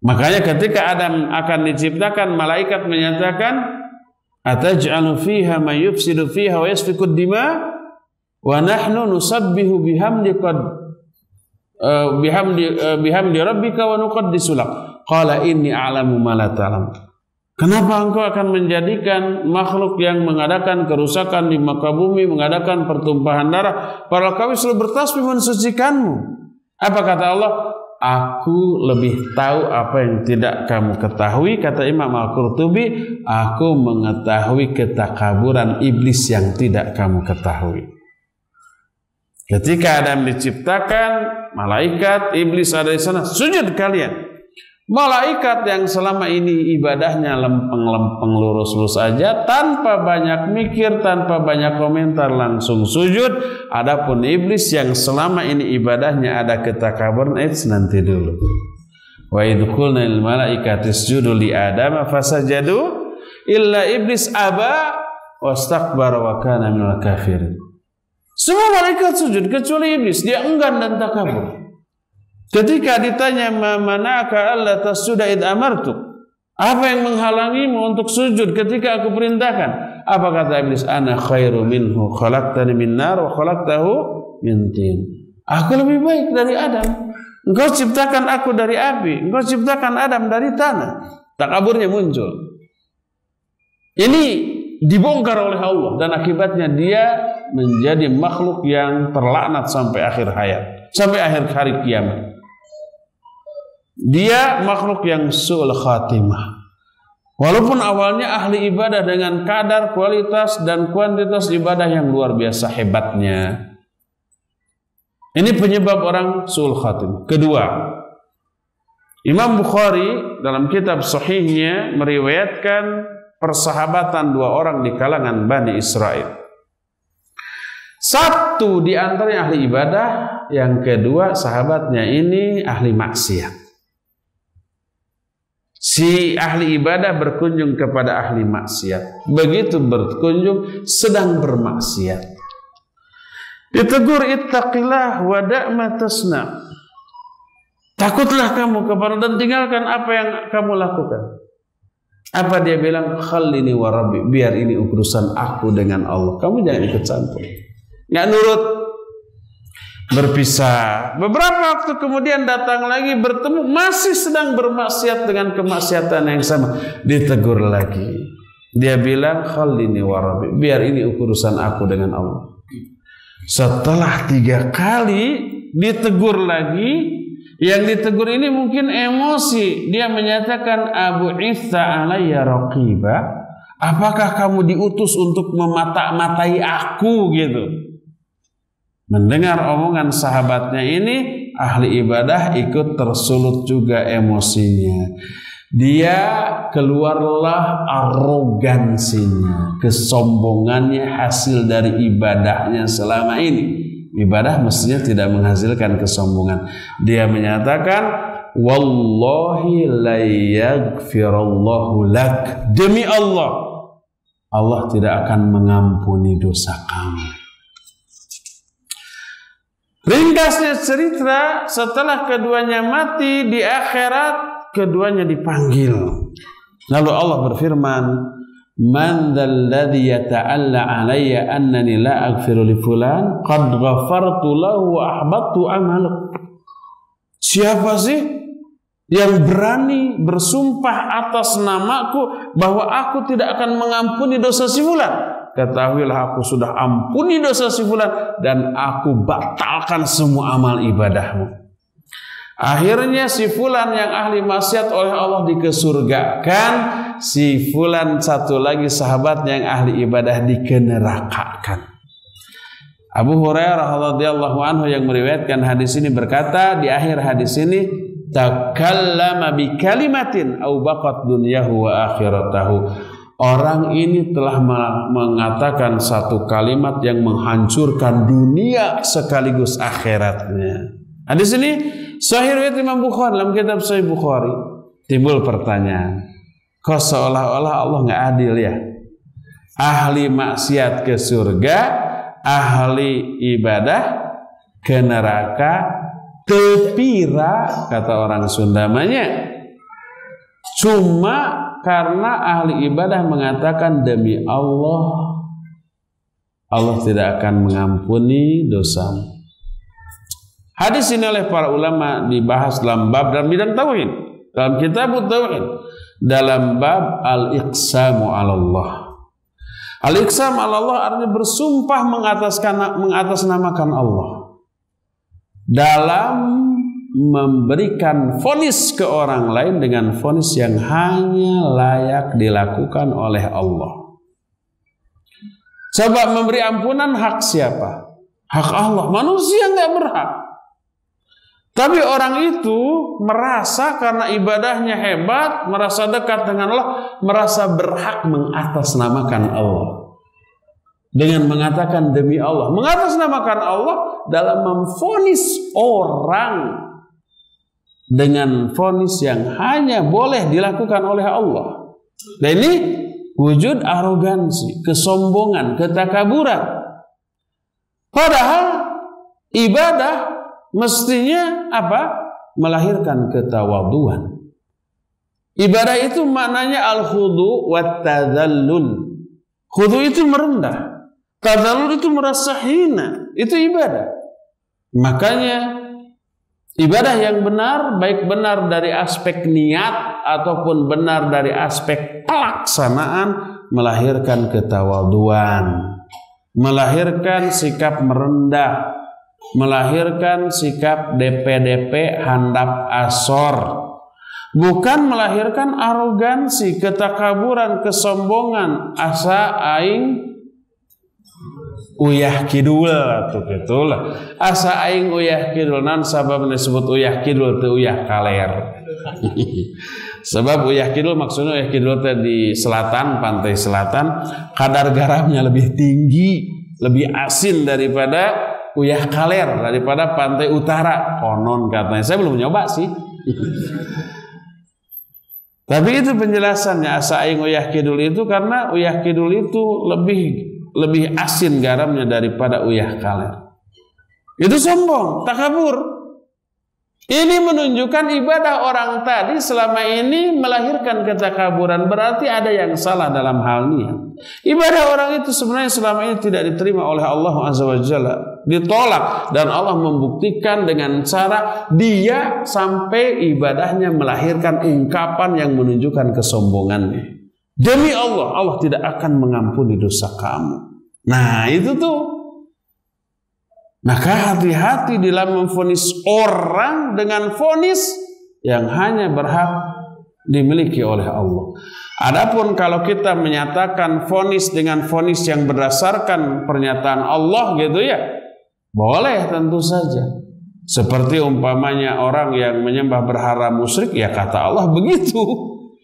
Speaker 1: Makanya ketika Adam akan diciptakan, malaikat menyatakan, ataj'alu fiha ma yufsidu fiha wa yasfiku dima wa nahnu nusabbihu bihamdi rabbika wa nuqaddisu lak. Qala inni a'lamu ma la ta'lam. Kenapa engkau akan menjadikan makhluk yang mengadakan kerusakan di muka bumi, mengadakan pertumpahan darah, padahal kami selalu bertasbih mensucikanmu? Apa kata Allah? Aku lebih tahu apa yang tidak kamu ketahui. Kata Imam Al-Qurtubi, aku mengetahui ketakaburan iblis yang tidak kamu ketahui. Ketika Adam diciptakan, malaikat, iblis ada di sana, sujud kalian. Malaikat yang selama ini ibadahnya lempeng-lempeng lurus-lurus aja, tanpa banyak mikir, tanpa banyak komentar, langsung sujud. Adapun iblis yang selama ini ibadahnya ada ketakaburan, nanti dulu. Wa idh qulna lil malaikati isjudu li Adam fasajadu illa iblis aba wastakbara wa kana minal kafirin. Semua malaikat sujud kecuali iblis, dia enggan dan takabur. Ketika ditanya manaka alla tasjuda id amartuk, apa yang menghalangimu untuk sujud ketika aku perintahkan? Apa kata iblis? Ana khairu minhu, khalaqtani min nar wa khalaqtahu min tin. Aku lebih baik dari Adam. Engkau ciptakan aku dari api, engkau ciptakan Adam dari tanah. Takaburnya muncul. Ini dibongkar oleh Allah dan akibatnya dia menjadi makhluk yang terlaknat sampai akhir hayat, sampai akhir hari kiamat. Dia makhluk yang su'ul khatimah. Walaupun awalnya ahli ibadah dengan kadar, kualitas dan kuantitas ibadah yang luar biasa hebatnya. Ini penyebab orang su'ul khatimah. Kedua, Imam Bukhari dalam kitab sahihnya meriwayatkan persahabatan dua orang di kalangan Bani Israel. Satu di antaranya ahli ibadah, yang kedua sahabatnya ini ahli maksiat. Si ahli ibadah berkunjung kepada ahli maksiat. Begitu berkunjung sedang bermaksiat, ditegur, ittaqillah wa da'ma tasna. Takutlah kamu kepada dan tinggalkan apa yang kamu lakukan. Apa dia bilang? Khallini wa rabbi, biar ini urusan aku dengan Allah, kamu jangan ikut campur. Nggak nurut, berpisah. Beberapa waktu kemudian datang lagi, bertemu, masih sedang bermaksiat dengan kemaksiatan yang sama. Ditegur lagi. Dia bilang, khallini wa rabbi, biar ini urusan aku dengan Allah. Setelah 3 kali ditegur lagi, yang ditegur ini mungkin emosi. Dia menyatakan, Abu Isa alayya raqiba, apakah kamu diutus untuk memata-matai aku gitu? Mendengar omongan sahabatnya ini, ahli ibadah ikut tersulut juga emosinya. Dia keluarlah arogansinya, kesombongannya hasil dari ibadahnya selama ini. Ibadah mestinya tidak menghasilkan kesombongan. Dia menyatakan, wallahi la yaghfirullahu lak, demi Allah, Allah tidak akan mengampuni dosa kamu. Ringkasnya cerita, setelah keduanya mati di akhirat, keduanya dipanggil. Lalu Allah berfirman, man dzalladzi yata'alla 'alayya annani la aghfiru li fulan qad ghafartu lahu wa ahbattu 'amalahu. Siapa sih yang berani bersumpah atas namaku bahwa aku tidak akan mengampuni dosa si fulan? Ketahuilah aku sudah ampuni dosa si fulan dan aku batalkan semua amal ibadahmu. Akhirnya si fulan yang ahli maksiat oleh Allah dikesurgakan, si fulan satu lagi sahabat yang ahli ibadah dikenerakakan. Abu Hurairah radhiyallahu anhu yang meriwayatkan hadis ini berkata di akhir hadis ini, takallama bi kalimatin au baqat dunyahu wa akhiratahu. Orang ini telah mengatakan satu kalimat yang menghancurkan dunia sekaligus akhiratnya. Hadis ini sahih riwayat Imam Bukhari dalam kitab Sahih Bukhari. Timbul pertanyaan, kok seolah-olah Allah nggak adil ya? Ahli maksiat ke surga, ahli ibadah ke neraka tepira, kata orang Sundamanya. Cuma karena ahli ibadah mengatakan demi Allah, Allah tidak akan mengampuni dosamu. Hadis ini oleh para ulama dibahas dalam bidang tauhid, dalam kitab tauhid, dalam bab al-iqsamu 'ala Allah. Al-iqsam 'ala Allah artinya bersumpah mengatasnamakan Allah dalam memberikan vonis ke orang lain dengan vonis yang hanya layak dilakukan oleh Allah. Coba memberi ampunan hak siapa? Hak Allah. Manusia nggak berhak. Tapi orang itu merasa karena ibadahnya hebat, merasa dekat dengan Allah, merasa berhak mengatasnamakan Allah. Dengan mengatakan demi Allah. Mengatasnamakan Allah dalam memvonis orang dengan vonis yang hanya boleh dilakukan oleh Allah. Nah ini wujud arogansi, kesombongan, ketakaburan. Padahal ibadah mestinya apa? Melahirkan ketawaduan. Ibadah itu maknanya al-khudu wa tadallul. Khudu itu merendah, tadallul itu merasa hina. Itu ibadah. Makanya ibadah yang benar, baik benar dari aspek niat ataupun benar dari aspek pelaksanaan, melahirkan ketawaduan, melahirkan sikap merendah, melahirkan sikap DP-DP handap asor, bukan melahirkan arogansi, ketakaburan, kesombongan, asa aing uyah kidul atuh gitulah. Asa aing uyah kidul, nan sabab disebut uyah kidul teu uyah kaler. Sebab uyah kidul maksudnya uyah kidul teh di selatan, pantai selatan, kadar garamnya lebih tinggi, lebih asin daripada uyah kaler, daripada pantai utara. Konon katanya, saya belum nyoba sih. Tapi itu penjelasannya asa aing uyah kidul itu karena uyah kidul itu lebih asin garamnya daripada uyah kaler. Itu sombong, takabur. Ini menunjukkan ibadah orang tadi selama ini melahirkan ketakaburan. Berarti ada yang salah dalam hal niat. Ibadah orang itu sebenarnya selama ini tidak diterima oleh Allah Azza wa Jalla, ditolak, dan Allah membuktikan dengan cara dia sampai ibadahnya melahirkan ungkapan yang menunjukkan kesombongannya. Demi Allah, Allah tidak akan mengampuni dosa kamu. Nah itu tuh. Maka hati-hati dalam memvonis orang dengan vonis yang hanya berhak dimiliki oleh Allah. Adapun kalau kita menyatakan vonis dengan vonis yang berdasarkan pernyataan Allah gitu ya, boleh tentu saja. Seperti umpamanya orang yang menyembah berhala musyrik, ya kata Allah begitu.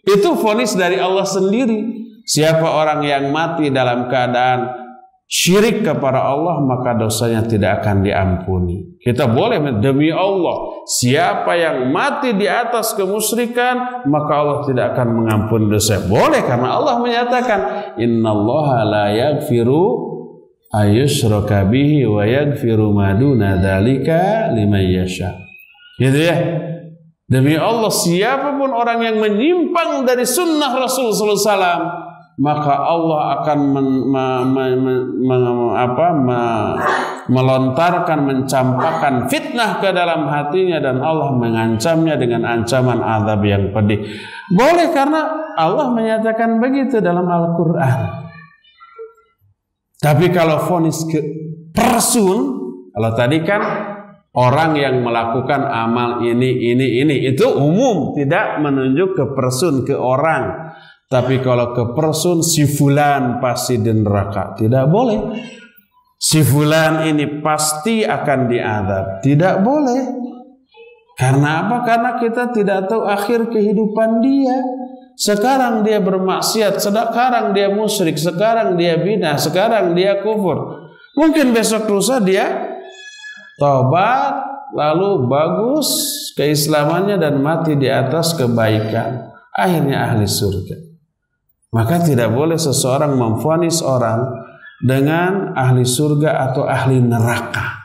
Speaker 1: Itu vonis dari Allah sendiri. Siapa orang yang mati dalam keadaan syirik kepada Allah, maka dosanya tidak akan diampuni. Kita boleh demi Allah, siapa yang mati di atas kemusyrikan, maka Allah tidak akan mengampuni dosa. Boleh, karena Allah menyatakan innallaha la yaghfiru ayyushraka bihi wa yaghfiru ma duna dzalika liman yasha. Gitu ya. Demi Allah, siapapun orang yang menyimpang dari sunnah Rasul sallallahu alaihi wasallam, maka Allah akan melontarkan, mencampakkan fitnah ke dalam hatinya, dan Allah mengancamnya dengan ancaman azab yang pedih. Boleh, karena Allah menyatakan begitu dalam Al-Quran. Tapi kalau vonis ke person, kalau tadi kan orang yang melakukan amal ini, itu umum, tidak menunjuk ke person, ke orang. Tapi kalau ke person, si fulan pasti di neraka, tidak boleh. Si fulan ini pasti akan diazab, tidak boleh. Karena apa? Karena kita tidak tahu akhir kehidupan dia. Sekarang dia bermaksiat, sekarang dia musyrik, sekarang dia bidah, sekarang dia kufur. Mungkin besok lusa dia tobat, lalu bagus keislamannya dan mati di atas kebaikan. Akhirnya ahli surga. Maka tidak boleh seseorang memvonis orang dengan ahli surga atau ahli neraka.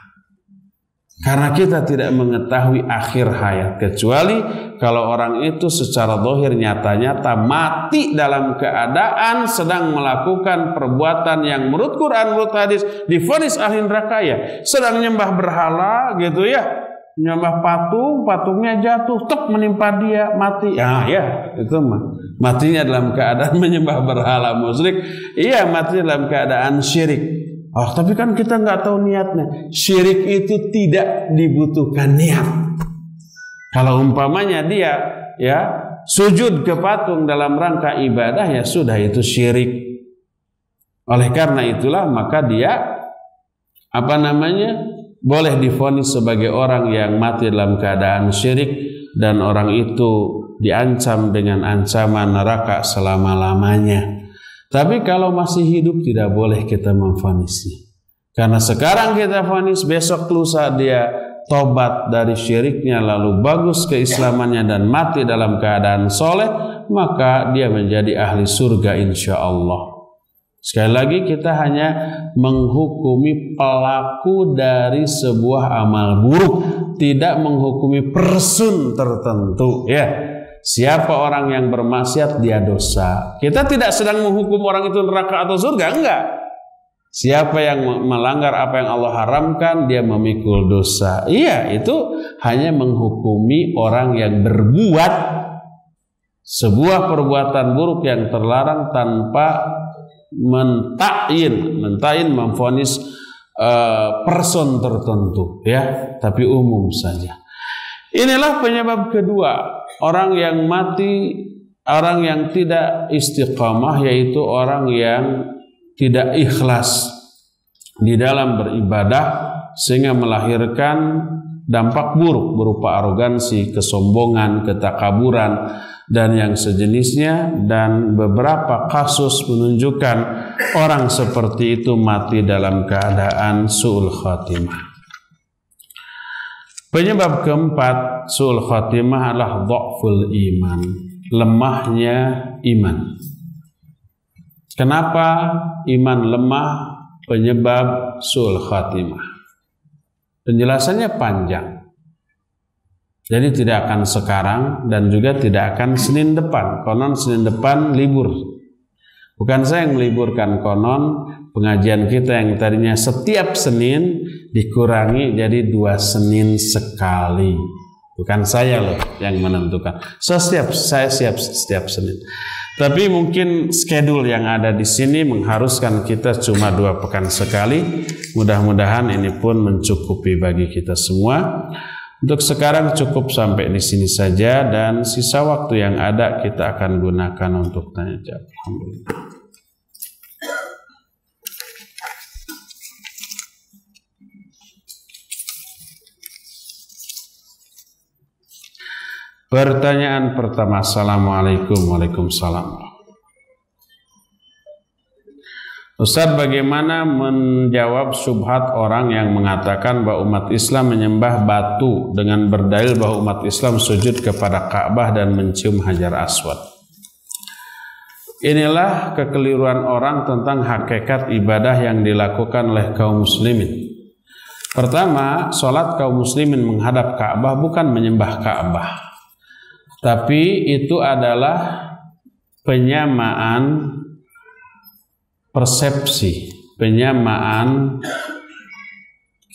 Speaker 1: Karena kita tidak mengetahui akhir hayat, kecuali kalau orang itu secara zahir nyata-nyata mati dalam keadaan sedang melakukan perbuatan yang menurut Quran, menurut hadis divonis ahli neraka, ya sedang nyembah berhala gitu ya, nyembah patung, patungnya jatuh tek menimpa dia, mati. Ya itu matinya dalam keadaan menyembah berhala musyrik. Iya, matinya dalam keadaan syirik. Tapi kan kita nggak tahu niatnya. Syirik itu tidak dibutuhkan niat. Kalau umpamanya dia ya sujud ke patung dalam rangka ibadah, ya sudah, itu syirik. Oleh karena itulah maka dia boleh divonis sebagai orang yang mati dalam keadaan syirik, dan orang itu diancam dengan ancaman neraka selama-lamanya. Tapi kalau masih hidup tidak boleh kita memvonisnya. Karena sekarang kita vonis, besok lusa dia tobat dari syiriknya lalu bagus keislamannya dan mati dalam keadaan soleh, maka dia menjadi ahli surga insya Allah. Sekali lagi, kita hanya menghukumi pelaku dari sebuah amal buruk, tidak menghukumi person tertentu, ya. Siapa orang yang bermaksiat, dia dosa. Kita tidak sedang menghukum orang itu neraka atau surga, enggak. Siapa yang melanggar apa yang Allah haramkan, dia memikul dosa. Iya, itu hanya menghukumi orang yang berbuat sebuah perbuatan buruk yang terlarang tanpa mentain memvonis person tertentu, ya, tapi umum saja. Inilah penyebab kedua orang yang mati, orang yang tidak istiqamah, yaitu orang yang tidak ikhlas di dalam beribadah sehingga melahirkan dampak buruk berupa arogansi, kesombongan, ketakaburan dan yang sejenisnya, dan beberapa kasus menunjukkan orang seperti itu mati dalam keadaan su'ul khatimah. Penyebab keempat su'ul khatimah adalah dha'ful iman, lemahnya iman. Kenapa iman lemah penyebab su'ul khatimah? Penjelasannya panjang. Jadi tidak akan sekarang dan juga tidak akan Senin depan. Konon Senin depan libur. Bukan saya yang meliburkan, konon pengajian kita yang tadinya setiap Senin dikurangi jadi 2 Senin sekali. Bukan saya loh yang menentukan. Saya siap setiap Senin. Tapi mungkin schedule yang ada di sini mengharuskan kita cuma 2 pekan sekali. Mudah-mudahan ini pun mencukupi bagi kita semua. Untuk sekarang cukup sampai di sini saja, dan sisa waktu yang ada kita akan gunakan untuk tanya jawab. Alhamdulillah. Pertanyaan pertama. Assalamualaikum. Waalaikumsalam. Ustaz, bagaimana menjawab syubhat orang yang mengatakan bahwa umat Islam menyembah batu dengan berdalil bahwa umat Islam sujud kepada Ka'bah dan mencium Hajar Aswad? Inilah kekeliruan orang tentang hakikat ibadah yang dilakukan oleh kaum muslimin. Pertama, sholat kaum muslimin menghadap Ka'bah bukan menyembah Ka'bah, tapi itu adalah penyamaan persepsi, penyamaan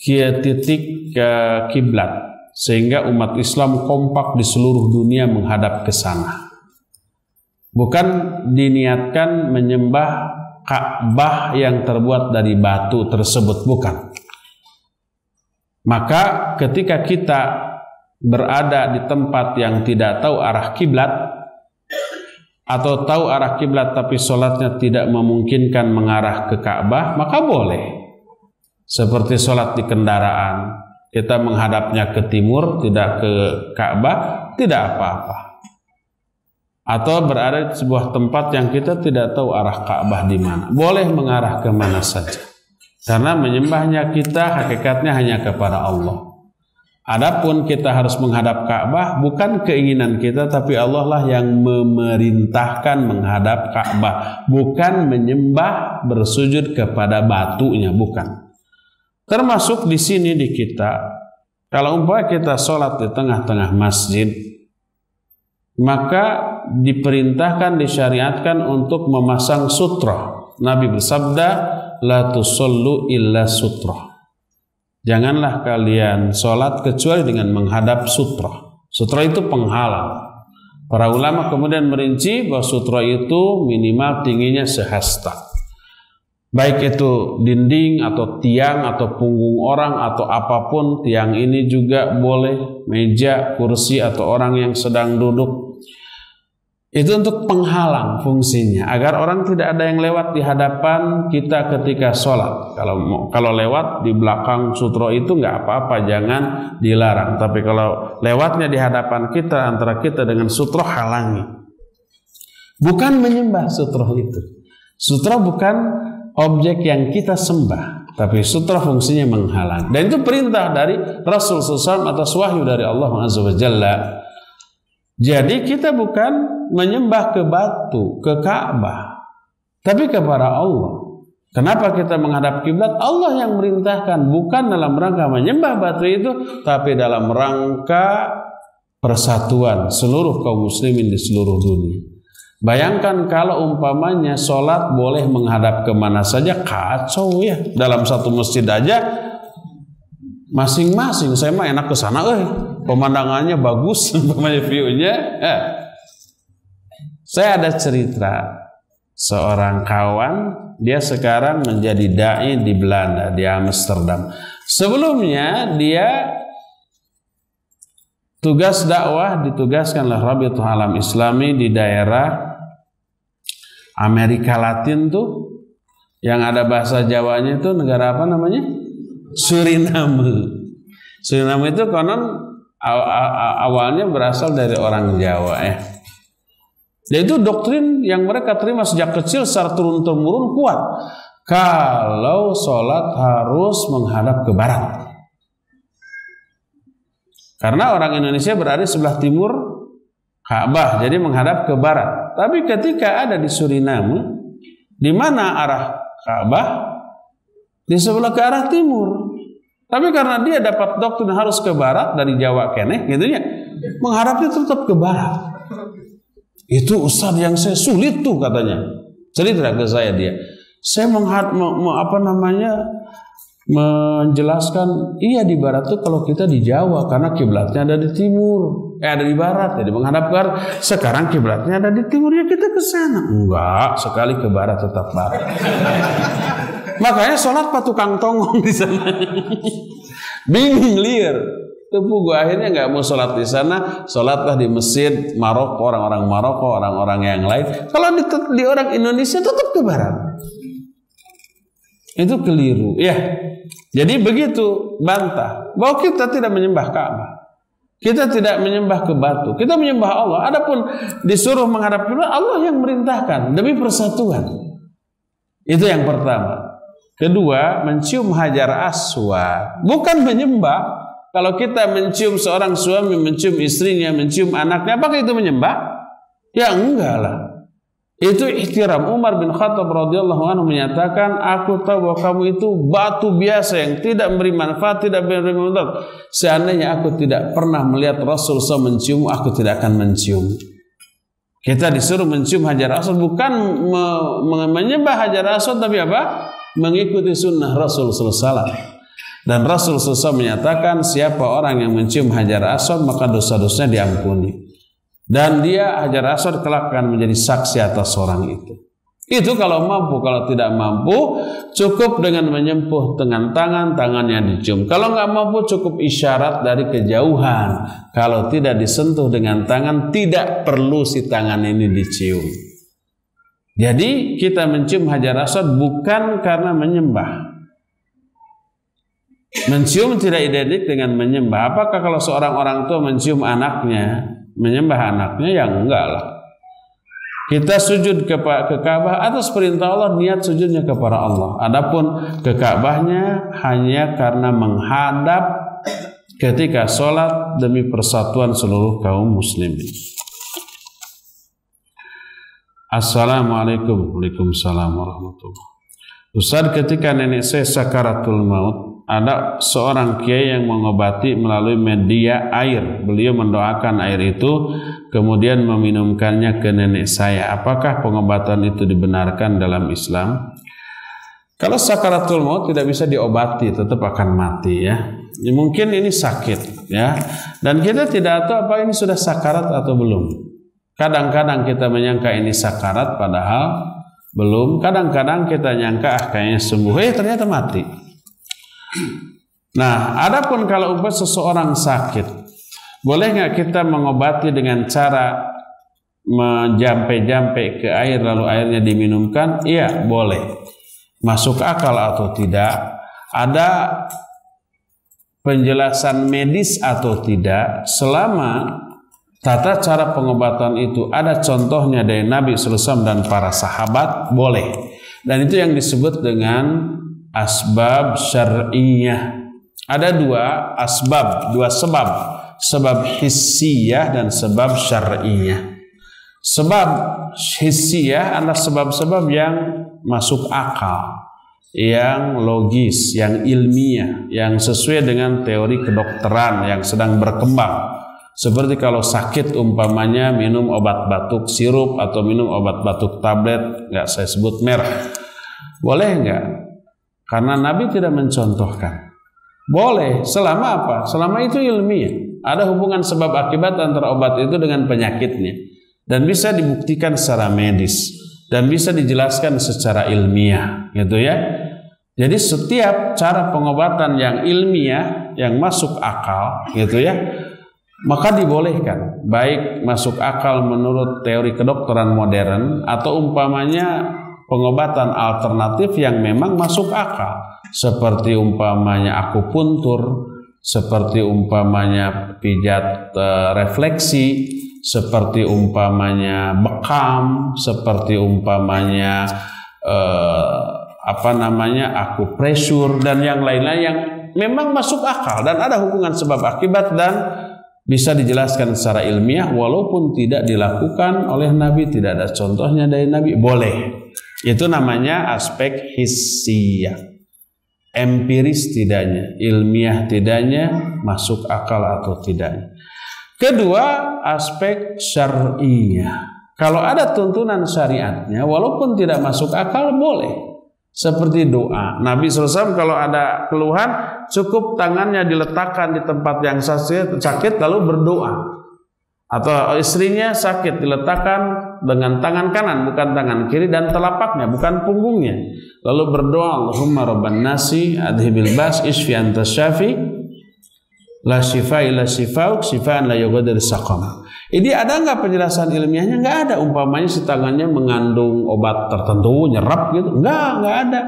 Speaker 1: titik ke kiblat, sehingga umat Islam kompak di seluruh dunia menghadap ke sana. Bukan diniatkan menyembah Ka'bah yang terbuat dari batu tersebut, bukan. Maka ketika kita berada di tempat yang tidak tahu arah kiblat, atau tahu arah kiblat tapi sholatnya tidak memungkinkan mengarah ke Ka'bah, maka boleh. Seperti sholat di kendaraan, kita menghadapnya ke timur, tidak ke Ka'bah, tidak apa-apa. Atau berada di sebuah tempat yang kita tidak tahu arah Ka'bah di mana, boleh mengarah ke mana saja. Karena menyembahnya kita hakikatnya hanya kepada Allah. Adapun kita harus menghadap Ka'bah bukan keinginan kita, tapi Allah lah yang memerintahkan menghadap Ka'bah, bukan menyembah bersujud kepada batunya, bukan. Termasuk di sini di kita Kalau umpamanya kita sholat di tengah-tengah masjid, maka diperintahkan, disyariatkan untuk memasang sutra. Nabi bersabda, la tusallu illa sutra. Janganlah kalian sholat kecuali dengan menghadap sutra. Sutra itu penghalang. Para ulama kemudian merinci bahwa sutra itu minimal tingginya sehasta. Baik itu dinding atau tiang atau punggung orang atau apapun, tiang ini juga boleh, meja, kursi atau orang yang sedang duduk. Itu untuk penghalang fungsinya, agar orang tidak ada yang lewat di hadapan kita ketika sholat. Kalau lewat di belakang sutra itu nggak apa-apa, jangan dilarang. Tapi kalau lewatnya di hadapan kita, antara kita dengan sutra, halangi. Bukan menyembah sutra itu. Sutra bukan objek yang kita sembah, tapi sutra fungsinya menghalang. Dan itu perintah dari Rasul SAW atas wahyu dari Allah Azza wa Jalla. Jadi kita bukan menyembah ke batu, ke Ka'bah, tapi kepada Allah. Kenapa kita menghadap kiblat? Allah yang merintahkan, bukan dalam rangka menyembah batu itu, tapi dalam rangka persatuan seluruh kaum muslimin di seluruh dunia. Bayangkan kalau umpamanya sholat boleh menghadap kemana saja, kacau ya. Dalam satu masjid aja masing-masing, saya mah enak ke sana, pemandangannya bagus, umpamanya view-nya. Saya ada cerita seorang kawan, dia sekarang menjadi dai di Belanda, di Amsterdam. Sebelumnya dia tugas dakwah ditugaskan oleh Rabitul Alam Islami di daerah Amerika Latin tuh, yang ada bahasa Jawanya itu negara apa namanya? Suriname. Suriname itu konon awalnya berasal dari orang Jawa ya. Dan itu doktrin yang mereka terima sejak kecil secara turun-temurun kuat. Kalau sholat harus menghadap ke barat. Karena orang Indonesia berada di sebelah timur Ka'bah, jadi menghadap ke barat. Tapi ketika ada di Suriname, di mana arah Ka'bah? Di sebelah ke arah timur. Tapi karena dia dapat doktrin harus ke barat dari Jawa kene, gitu ya, menghadapnya tetap ke barat. Itu ustaz yang saya sulit tuh katanya. Cerita ke saya dia. Saya menjelaskan, iya di barat tuh kalau kita di Jawa karena kiblatnya ada di timur, ada di barat, jadi menghadap ke barat. Sekarang kiblatnya ada di timur, ya kita ke sana. Enggak, sekali ke barat tetap barat. Makanya sholat pak tukang tongong di sana. Bingung liar. Tepu gue akhirnya nggak mau sholat di sana, sholatlah di masjid Maroko, orang-orang Maroko, orang-orang yang lain. Kalau di orang Indonesia tetap ke barat. Itu keliru, ya. Jadi begitu bantah bahwa kita tidak menyembah Ka'bah, kita tidak menyembah ke batu, kita menyembah Allah. Adapun disuruh menghadap kiblat, Allah yang merintahkan demi persatuan. Itu yang pertama. Kedua, mencium hajar aswad, bukan menyembah. Kalau kita mencium seorang suami, mencium istrinya, mencium anaknya, apakah itu menyembah? Ya enggak lah. Itu ihtiram. Umar bin Khattab radhiyallahu anhu menyatakan, aku tahu bahwa kamu itu batu biasa yang tidak memberi manfaat, tidak memberi manfaat. Seandainya aku tidak pernah melihat Rasul SAW mencium, aku tidak akan mencium. Kita disuruh mencium hajar aswad, bukan menyembah hajar aswad, tapi apa? Mengikuti sunnah Rasul SAW. Dan Rasul SAW menyatakan, siapa orang yang mencium hajar aswad maka dosa-dosanya diampuni. Dan dia hajar aswad kelak akan menjadi saksi atas orang itu. Itu kalau mampu. Kalau tidak mampu, cukup dengan menyentuh dengan tangan, tangannya dicium. Kalau nggak mampu, cukup isyarat dari kejauhan. Kalau tidak disentuh dengan tangan, tidak perlu si tangan ini dicium. Jadi kita mencium hajar aswad bukan karena menyembah. Mencium tidak identik dengan menyembah. Apakah kalau seorang orang tua mencium anaknya, menyembah anaknya? Ya enggak lah. Kita sujud ke Ka'bah atas perintah Allah, niat sujudnya kepada Allah. Adapun ke Ka'bahnya hanya karena menghadap ketika sholat demi persatuan seluruh kaum muslimin. Assalamualaikum. Waalaikumsalam warahmatullahi. Ustaz, ketika nenek saya sakaratul maut, ada seorang kiai yang mengobati melalui media air. Beliau mendoakan air itu kemudian meminumkannya ke nenek saya. Apakah pengobatan itu dibenarkan dalam Islam? Kalau sakaratul maut tidak bisa diobati, tetap akan mati ya. Mungkin ini sakit ya. Dan kita tidak tahu apa ini sudah sakarat atau belum. Kadang-kadang kita menyangka ini sakarat padahal belum. Kadang-kadang kita nyangka kayaknya sembuh, ternyata mati. Nah, adapun kalau seseorang sakit, boleh nggak kita mengobati dengan cara menjampe-jampe ke air lalu airnya diminumkan? Iya, boleh. Masuk akal atau tidak? Ada penjelasan medis atau tidak? Selama tata cara pengobatan itu ada contohnya dari Nabi SAW dan para sahabat, boleh. Dan itu yang disebut dengan asbab syar'iyah. Ada dua sebab. Sebab hissiyah dan sebab syar'iyah. Sebab hissiyah adalah sebab-sebab yang masuk akal, yang logis, yang ilmiah, yang sesuai dengan teori kedokteran yang sedang berkembang. Seperti kalau sakit umpamanya minum obat batuk sirup atau minum obat batuk tablet, nggak saya sebut merek. Boleh nggak? Karena Nabi tidak mencontohkan. Boleh, selama apa? Selama itu ilmiah. Ada hubungan sebab akibat antara obat itu dengan penyakitnya. Dan bisa dibuktikan secara medis. Dan bisa dijelaskan secara ilmiah. Gitu ya. Jadi setiap cara pengobatan yang ilmiah, yang masuk akal, gitu ya, maka dibolehkan. Baik masuk akal menurut teori kedokteran modern, atau umpamanya pengobatan alternatif yang memang masuk akal, seperti umpamanya akupuntur, seperti umpamanya pijat refleksi, seperti umpamanya bekam, seperti umpamanya akupresur dan yang lain-lain yang memang masuk akal dan ada hubungan sebab akibat dan bisa dijelaskan secara ilmiah walaupun tidak dilakukan oleh Nabi, tidak ada contohnya dari Nabi, boleh. Itu namanya aspek hissiyah, empiris tidaknya, ilmiah tidaknya, masuk akal atau tidaknya. Kedua, aspek syar'iyah. Kalau ada tuntunan syariatnya, walaupun tidak masuk akal, boleh. Seperti doa. Nabi SAW kalau ada keluhan, cukup tangannya diletakkan di tempat yang sakit, lalu berdoa. Atau istrinya sakit, diletakkan dengan tangan kanan, bukan tangan kiri, dan telapaknya, bukan punggungnya. Lalu berdoa, Allahumma rabban nasi, adhibil bas, isfi anta syafi, la shifa illa shifauk, shifaan la yughadiru saqama. Ini ada nggak penjelasan ilmiahnya? Nggak ada. Umpamanya si tangannya mengandung obat tertentu, nyerap gitu. Nggak ada.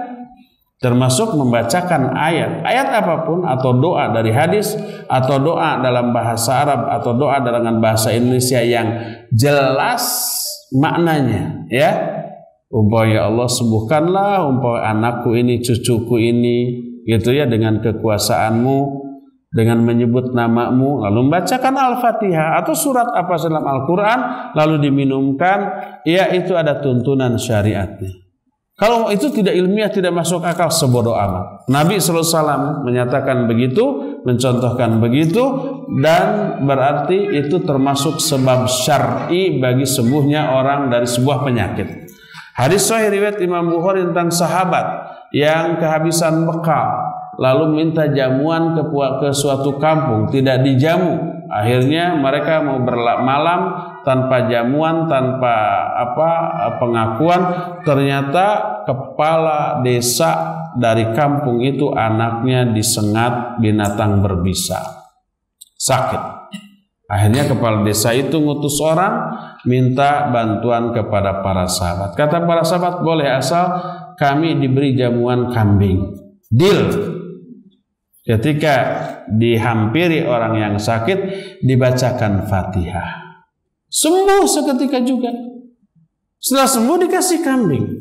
Speaker 1: Termasuk membacakan ayat apapun atau doa dari hadis atau doa dalam bahasa Arab atau doa dengan bahasa Indonesia yang jelas maknanya, ya. Umpamanya Allah sembuhkanlah umpamanya anakku ini, cucuku ini, gitu ya, dengan kekuasaanmu, dengan menyebut namamu, lalu membacakan Al-Fatihah atau surat apa dalam Al-Quran lalu diminumkan, ya itu ada tuntunan syariatnya. Kalau itu tidak ilmiah, tidak masuk akal, sebodoh amat. Nabi SAW menyatakan begitu, mencontohkan begitu, dan berarti itu termasuk sebab syar'i bagi sembuhnya orang dari sebuah penyakit. Hadis sahih riwayat Imam Bukhari tentang sahabat yang kehabisan bekal, lalu minta jamuan ke suatu kampung, tidak dijamu. Akhirnya mereka mau bermalam tanpa jamuan, tanpa pengakuan. Ternyata kepala desa dari kampung itu anaknya disengat binatang berbisa, sakit. Akhirnya kepala desa itu ngutus orang minta bantuan kepada para sahabat. Kata para sahabat, boleh asal kami diberi jamuan kambing. Deal. Ketika dihampiri orang yang sakit, dibacakan Fatihah. Sembuh seketika juga. Setelah sembuh dikasih kambing.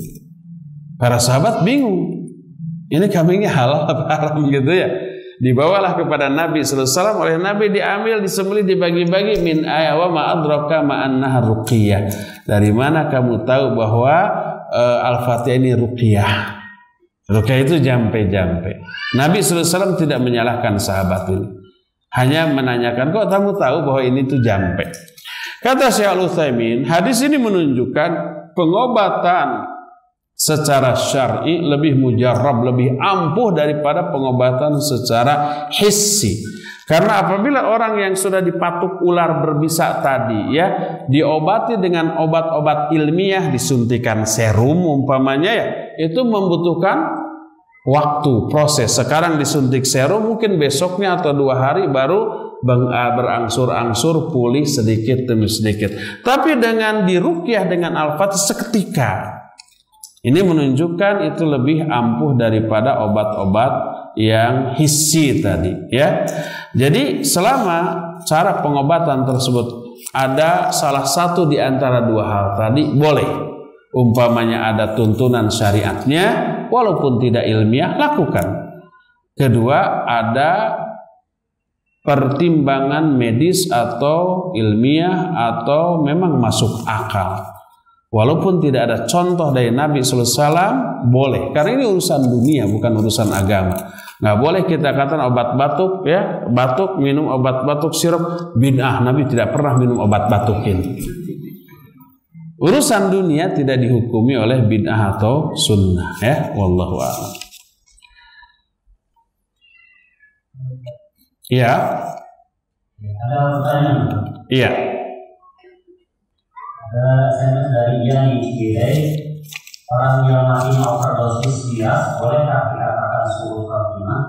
Speaker 1: Para sahabat bingung. Ini kambingnya halal atau haram gitu ya. Dibawalah kepada Nabi SAW. Oleh Nabi diambil, disembelih, dibagi-bagi. Min ayawa ma'adraka ma'annaha ruqiyah. Dari mana kamu tahu bahwa Al-Fatihah ini ruqiyah? Ruqyah itu jampe-jampe. Nabi SAW tidak menyalahkan sahabat ini. Hanya menanyakan, kok kamu tahu bahwa ini tuh jampe? Kata Syekh Al-Utsaimin, hadis ini menunjukkan pengobatan secara syar'i lebih mujarrab, lebih ampuh daripada pengobatan secara hissi. Karena apabila orang yang sudah dipatuk ular berbisa tadi ya diobati dengan obat-obat ilmiah, disuntikan serum umpamanya ya, itu membutuhkan waktu, proses. Sekarang disuntik serum, mungkin besoknya atau 2 hari baru berangsur-angsur pulih sedikit demi sedikit. Tapi dengan diruqyah dengan Al-Fatihah seketika, ini menunjukkan itu lebih ampuh daripada obat-obat yang hissi tadi ya. Jadi selama cara pengobatan tersebut ada salah satu di antara 2 hal tadi, boleh. Umpamanya ada tuntunan syariatnya, walaupun tidak ilmiah, lakukan. Kedua, ada pertimbangan medis atau ilmiah atau memang masuk akal. Walaupun tidak ada contoh dari Nabi SAW, boleh. Karena ini urusan dunia, bukan urusan agama. Nggak boleh kita katakan obat batuk, ya, batuk minum obat batuk sirup, bid'ah. Nabi tidak pernah minum obat batuk ini. Urusan dunia tidak dihukumi oleh bid'ah atau sunnah, ya. Wallahu a'lam. Iya.
Speaker 2: Ada pertanyaan.
Speaker 1: Iya.
Speaker 2: Ada SMS dari Yani Bidai. Orang yang mati overdosis dia, bolehkah dikatakan suul khatimah?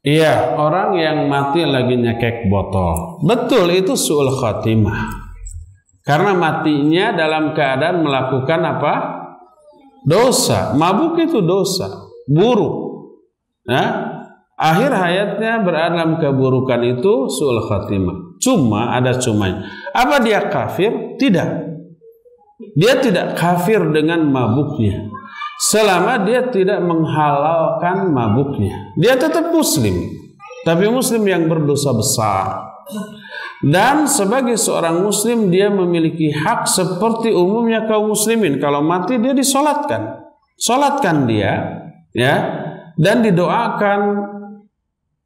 Speaker 1: Iya, orang yang mati lagi nyekek botol. Betul, itu suul khatimah. Karena matinya dalam keadaan melakukan apa? Dosa. Mabuk itu dosa, buruk. Nah, akhir hayatnya berada dalam keburukan, itu suul khatimah. Cuma ada cumanya. Apa dia kafir? Tidak. Dia tidak kafir dengan mabuknya. Selama dia tidak menghalalkan mabuknya, dia tetap muslim. Tapi muslim yang berdosa besar. Dan sebagai seorang muslim dia memiliki hak seperti umumnya kaum muslimin. Kalau mati dia disolatkan, solatkan dia, ya, dan didoakan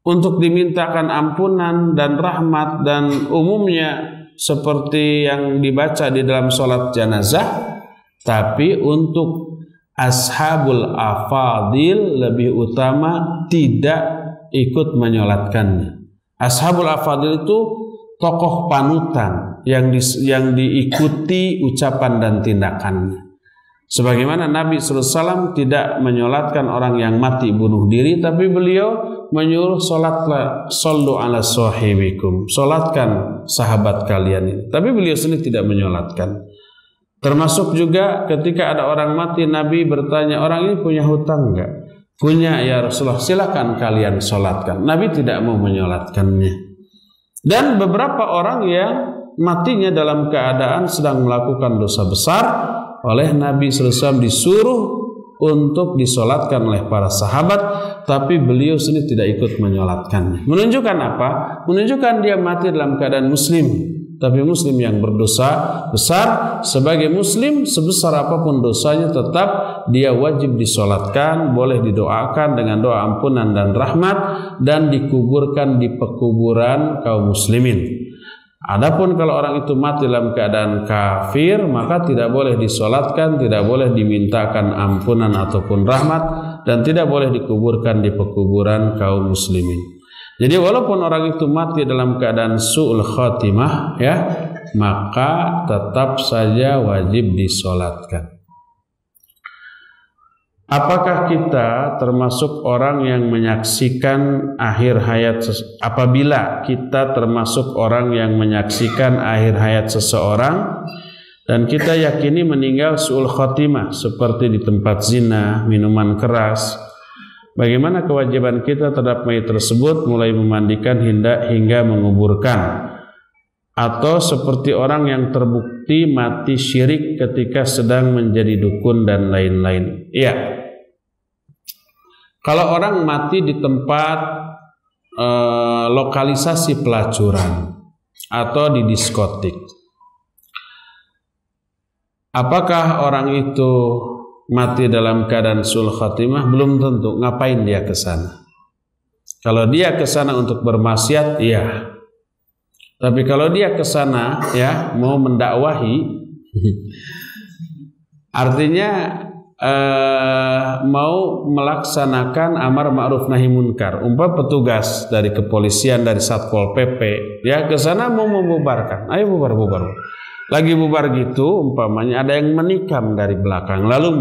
Speaker 1: untuk dimintakan ampunan dan rahmat, dan umumnya seperti yang dibaca di dalam sholat jenazah. Tapi untuk ashabul afadil lebih utama tidak ikut menyolatkannya. Ashabul afadil itu tokoh panutan yang diikuti ucapan dan tindakannya. Sebagaimana Nabi SAW tidak menyolatkan orang yang mati bunuh diri, tapi beliau menyuruh solatlah, sallu ala sahibikum, solatkan sahabat kalian ini. Tapi beliau sendiri tidak menyolatkan. Termasuk juga ketika ada orang mati, Nabi bertanya, orang ini punya hutang enggak? Punya ya Rasulullah, silakan kalian solatkan. Nabi tidak mau menyolatkannya. Dan beberapa orang yang matinya dalam keadaan sedang melakukan dosa besar, oleh Nabi SAW disuruh untuk disolatkan oleh para sahabat, tapi beliau sendiri tidak ikut menyolatkannya. Menunjukkan apa? Menunjukkan dia mati dalam keadaan muslim, tapi muslim yang berdosa besar. Sebagai muslim, sebesar apapun dosanya, tetap dia wajib disolatkan, boleh didoakan dengan doa ampunan dan rahmat, dan dikuburkan di pekuburan kaum muslimin. Adapun kalau orang itu mati dalam keadaan kafir, maka tidak boleh disolatkan, tidak boleh dimintakan ampunan ataupun rahmat, dan tidak boleh dikuburkan di pekuburan kaum muslimin. Jadi walaupun orang itu mati dalam keadaan su'ul khatimah, ya, maka tetap saja wajib disolatkan. Apakah kita termasuk orang yang menyaksikan akhir hayat apabila kita termasuk orang yang menyaksikan akhir hayat seseorang dan kita yakini meninggal su'ul khatimah seperti di tempat zina, minuman keras, bagaimana kewajiban kita terhadap mayit tersebut, mulai memandikan hingga menguburkan? Atau seperti orang yang terbukti mati syirik ketika sedang menjadi dukun dan lain-lain? Iya. Kalau orang mati di tempat lokalisasi pelacuran atau di diskotik, apakah orang itu mati dalam keadaan su'ul khatimah, belum tentu. Ngapain dia ke sana? Kalau dia ke sana untuk bermaksiat, iya. Tapi kalau dia ke sana ya mau mendakwahi, artinya mau melaksanakan amar ma'ruf nahi munkar. Petugas dari kepolisian, dari Satpol PP, ya ke sana mau membubarkan. Ayo bubar. Lagi bubar gitu, umpamanya ada yang menikam dari belakang lalu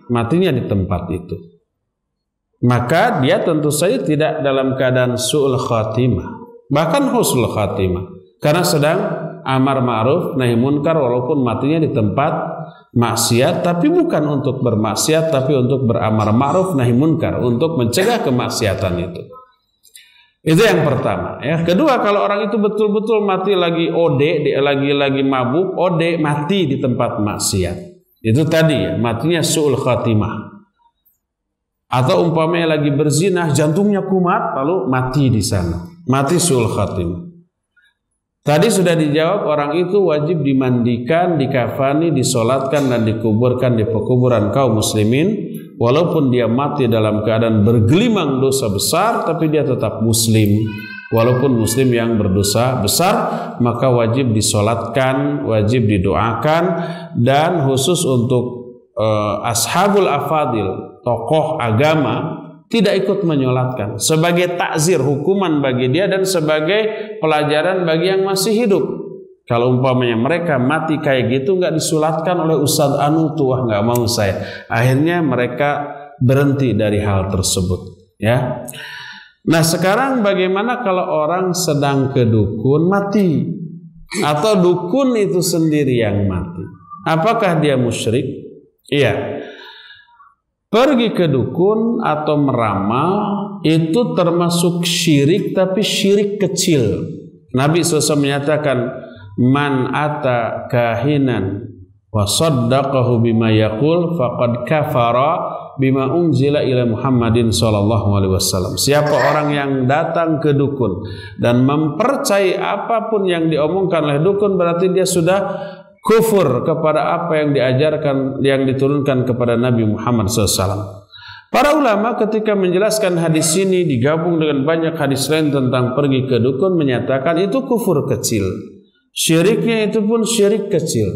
Speaker 1: matinya di tempat itu. Maka dia tentu saja tidak dalam keadaan su'ul khatimah, bahkan husnul khatimah, karena sedang amar ma'ruf nahi munkar walaupun matinya di tempat maksiat, tapi bukan untuk bermaksiat, tapi untuk beramar ma'ruf nahi munkar, untuk mencegah kemaksiatan itu. Itu yang pertama ya. Kedua, kalau orang itu betul-betul mati lagi lagi mabuk, mati di tempat maksiat. Itu tadi ya, matinya su'ul khatimah. Atau umpamanya lagi berzina, jantungnya kumat lalu mati di sana. Mati su'ul khatimah. Tadi sudah dijawab, orang itu wajib dimandikan, dikafani, disolatkan dan dikuburkan di pekuburan kaum muslimin. Walaupun dia mati dalam keadaan bergelimang dosa besar, tapi dia tetap muslim. Walaupun muslim yang berdosa besar, maka wajib disolatkan, wajib didoakan. Dan khusus untuk ashabul afadil, tokoh agama, tidak ikut menyolatkan sebagai takzir, hukuman bagi dia dan sebagai pelajaran bagi yang masih hidup. Kalau umpamanya mereka mati kayak gitu nggak disolatkan oleh Ustadz Anu tuh, nggak mau saya. Akhirnya mereka berhenti dari hal tersebut. Ya. Nah sekarang bagaimana kalau orang sedang ke dukun mati, atau dukun itu sendiri yang mati? Apakah dia musyrik? Iya. Pergi ke dukun atau meramal itu termasuk syirik, tapi syirik kecil. Nabi SAW menyatakan, man ata kahinan wa saddaqahu bima yaqul faqad kafara bima unzila ila Muhammadin sallallahu alaihi wasallam. Siapa orang yang datang ke dukun dan mempercayai apapun yang diomongkan oleh dukun, berarti dia sudah kufur kepada apa yang diajarkan, yang diturunkan kepada Nabi Muhammad SAW. Para ulama ketika menjelaskan hadis ini digabung dengan banyak hadis lain tentang pergi ke dukun, menyatakan itu kufur kecil. Syiriknya itu pun syirik kecil,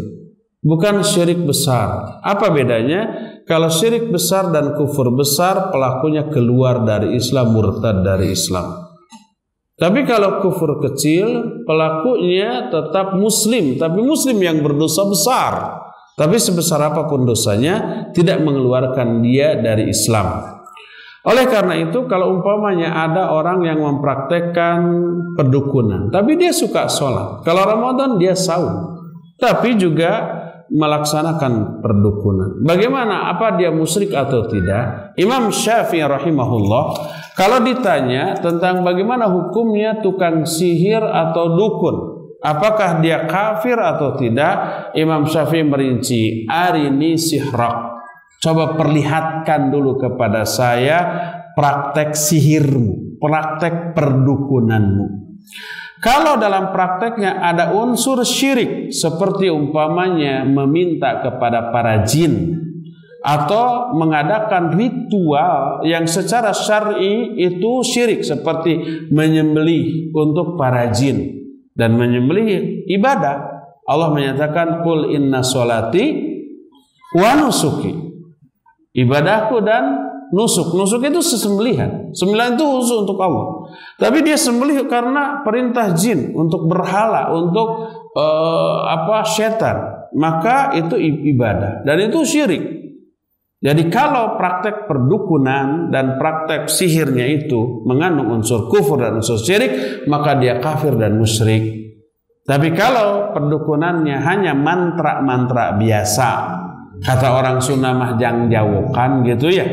Speaker 1: bukan syirik besar. Apa bedanya? Kalau syirik besar dan kufur besar, pelakunya keluar dari Islam, murtad dari Islam. Tapi kalau kufur kecil, pelakunya tetap muslim, tapi muslim yang berdosa besar. Tapi sebesar apapun dosanya, tidak mengeluarkan dia dari Islam. Oleh karena itu, kalau umpamanya ada orang yang mempraktekkan perdukunan, tapi dia suka sholat. Kalau Ramadan dia saum, tapi juga melaksanakan perdukunan. Bagaimana? Apa dia musyrik atau tidak? Imam Syafi'i rahimahullah, kalau ditanya tentang bagaimana hukumnya tukang sihir atau dukun, apakah dia kafir atau tidak, Imam Syafi'i merinci, arini sihrak, coba perlihatkan dulu kepada saya praktek sihirmu, praktek perdukunanmu. Kalau dalam prakteknya ada unsur syirik, seperti umpamanya meminta kepada para jin atau mengadakan ritual yang secara syar'i itu syirik, seperti menyembelih untuk para jin dan menyembelih ibadah. Allah menyatakan qul inna sholati wa nusuki, ibadahku dan nusuk. Nusuk itu sesembelihan. Sembelihan itu khusus untuk Allah. Tapi dia sembelih karena perintah jin, untuk berhala, untuk setan. Maka itu ibadah dan itu syirik. Jadi kalau praktek perdukunan dan praktek sihirnya itu mengandung unsur kufur dan unsur syirik, maka dia kafir dan musyrik. Tapi kalau perdukunannya hanya mantra-mantra biasa, kata orang Sunda mah jangjawokan gitu ya,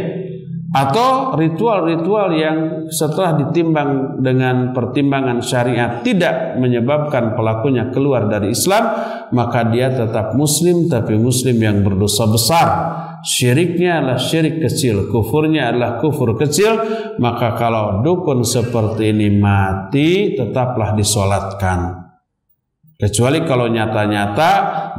Speaker 1: atau ritual-ritual yang setelah ditimbang dengan pertimbangan syariat tidak menyebabkan pelakunya keluar dari Islam, maka dia tetap muslim, tapi muslim yang berdosa besar. Syiriknya adalah syirik kecil, kufurnya adalah kufur kecil. Maka kalau dukun seperti ini mati, tetaplah disolatkan. Kecuali kalau nyata-nyata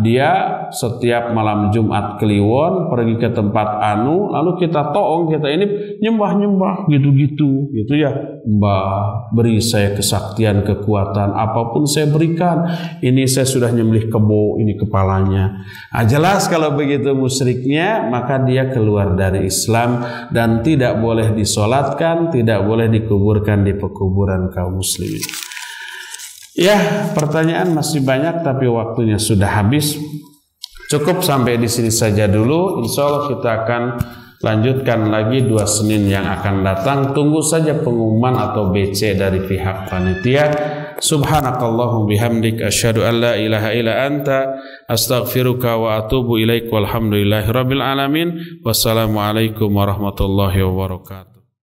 Speaker 1: dia setiap malam Jumat Kliwon pergi ke tempat anu, lalu kita toong, kita ini nyembah-nyembah gitu-gitu gitu ya. Mbah, beri saya kesaktian, kekuatan, apapun saya berikan. Ini saya sudah nyembelih kebo, ini kepalanya. Jelas kalau begitu musyriknya, maka dia keluar dari Islam dan tidak boleh disolatkan, tidak boleh dikuburkan di pekuburan kaum muslimin. Ya, pertanyaan masih banyak tapi waktunya sudah habis. Cukup sampai di sini saja dulu. Insya Allah kita akan lanjutkan lagi 2 Senin yang akan datang. Tunggu saja pengumuman atau BC dari pihak panitia. Subhanakallahum bihamdik asyhadu an la ilaha illa anta astaghfiruka wa atubu ilaik walhamdulillahi rabbil alamin. Wassalamualaikum warahmatullahi wabarakatuh.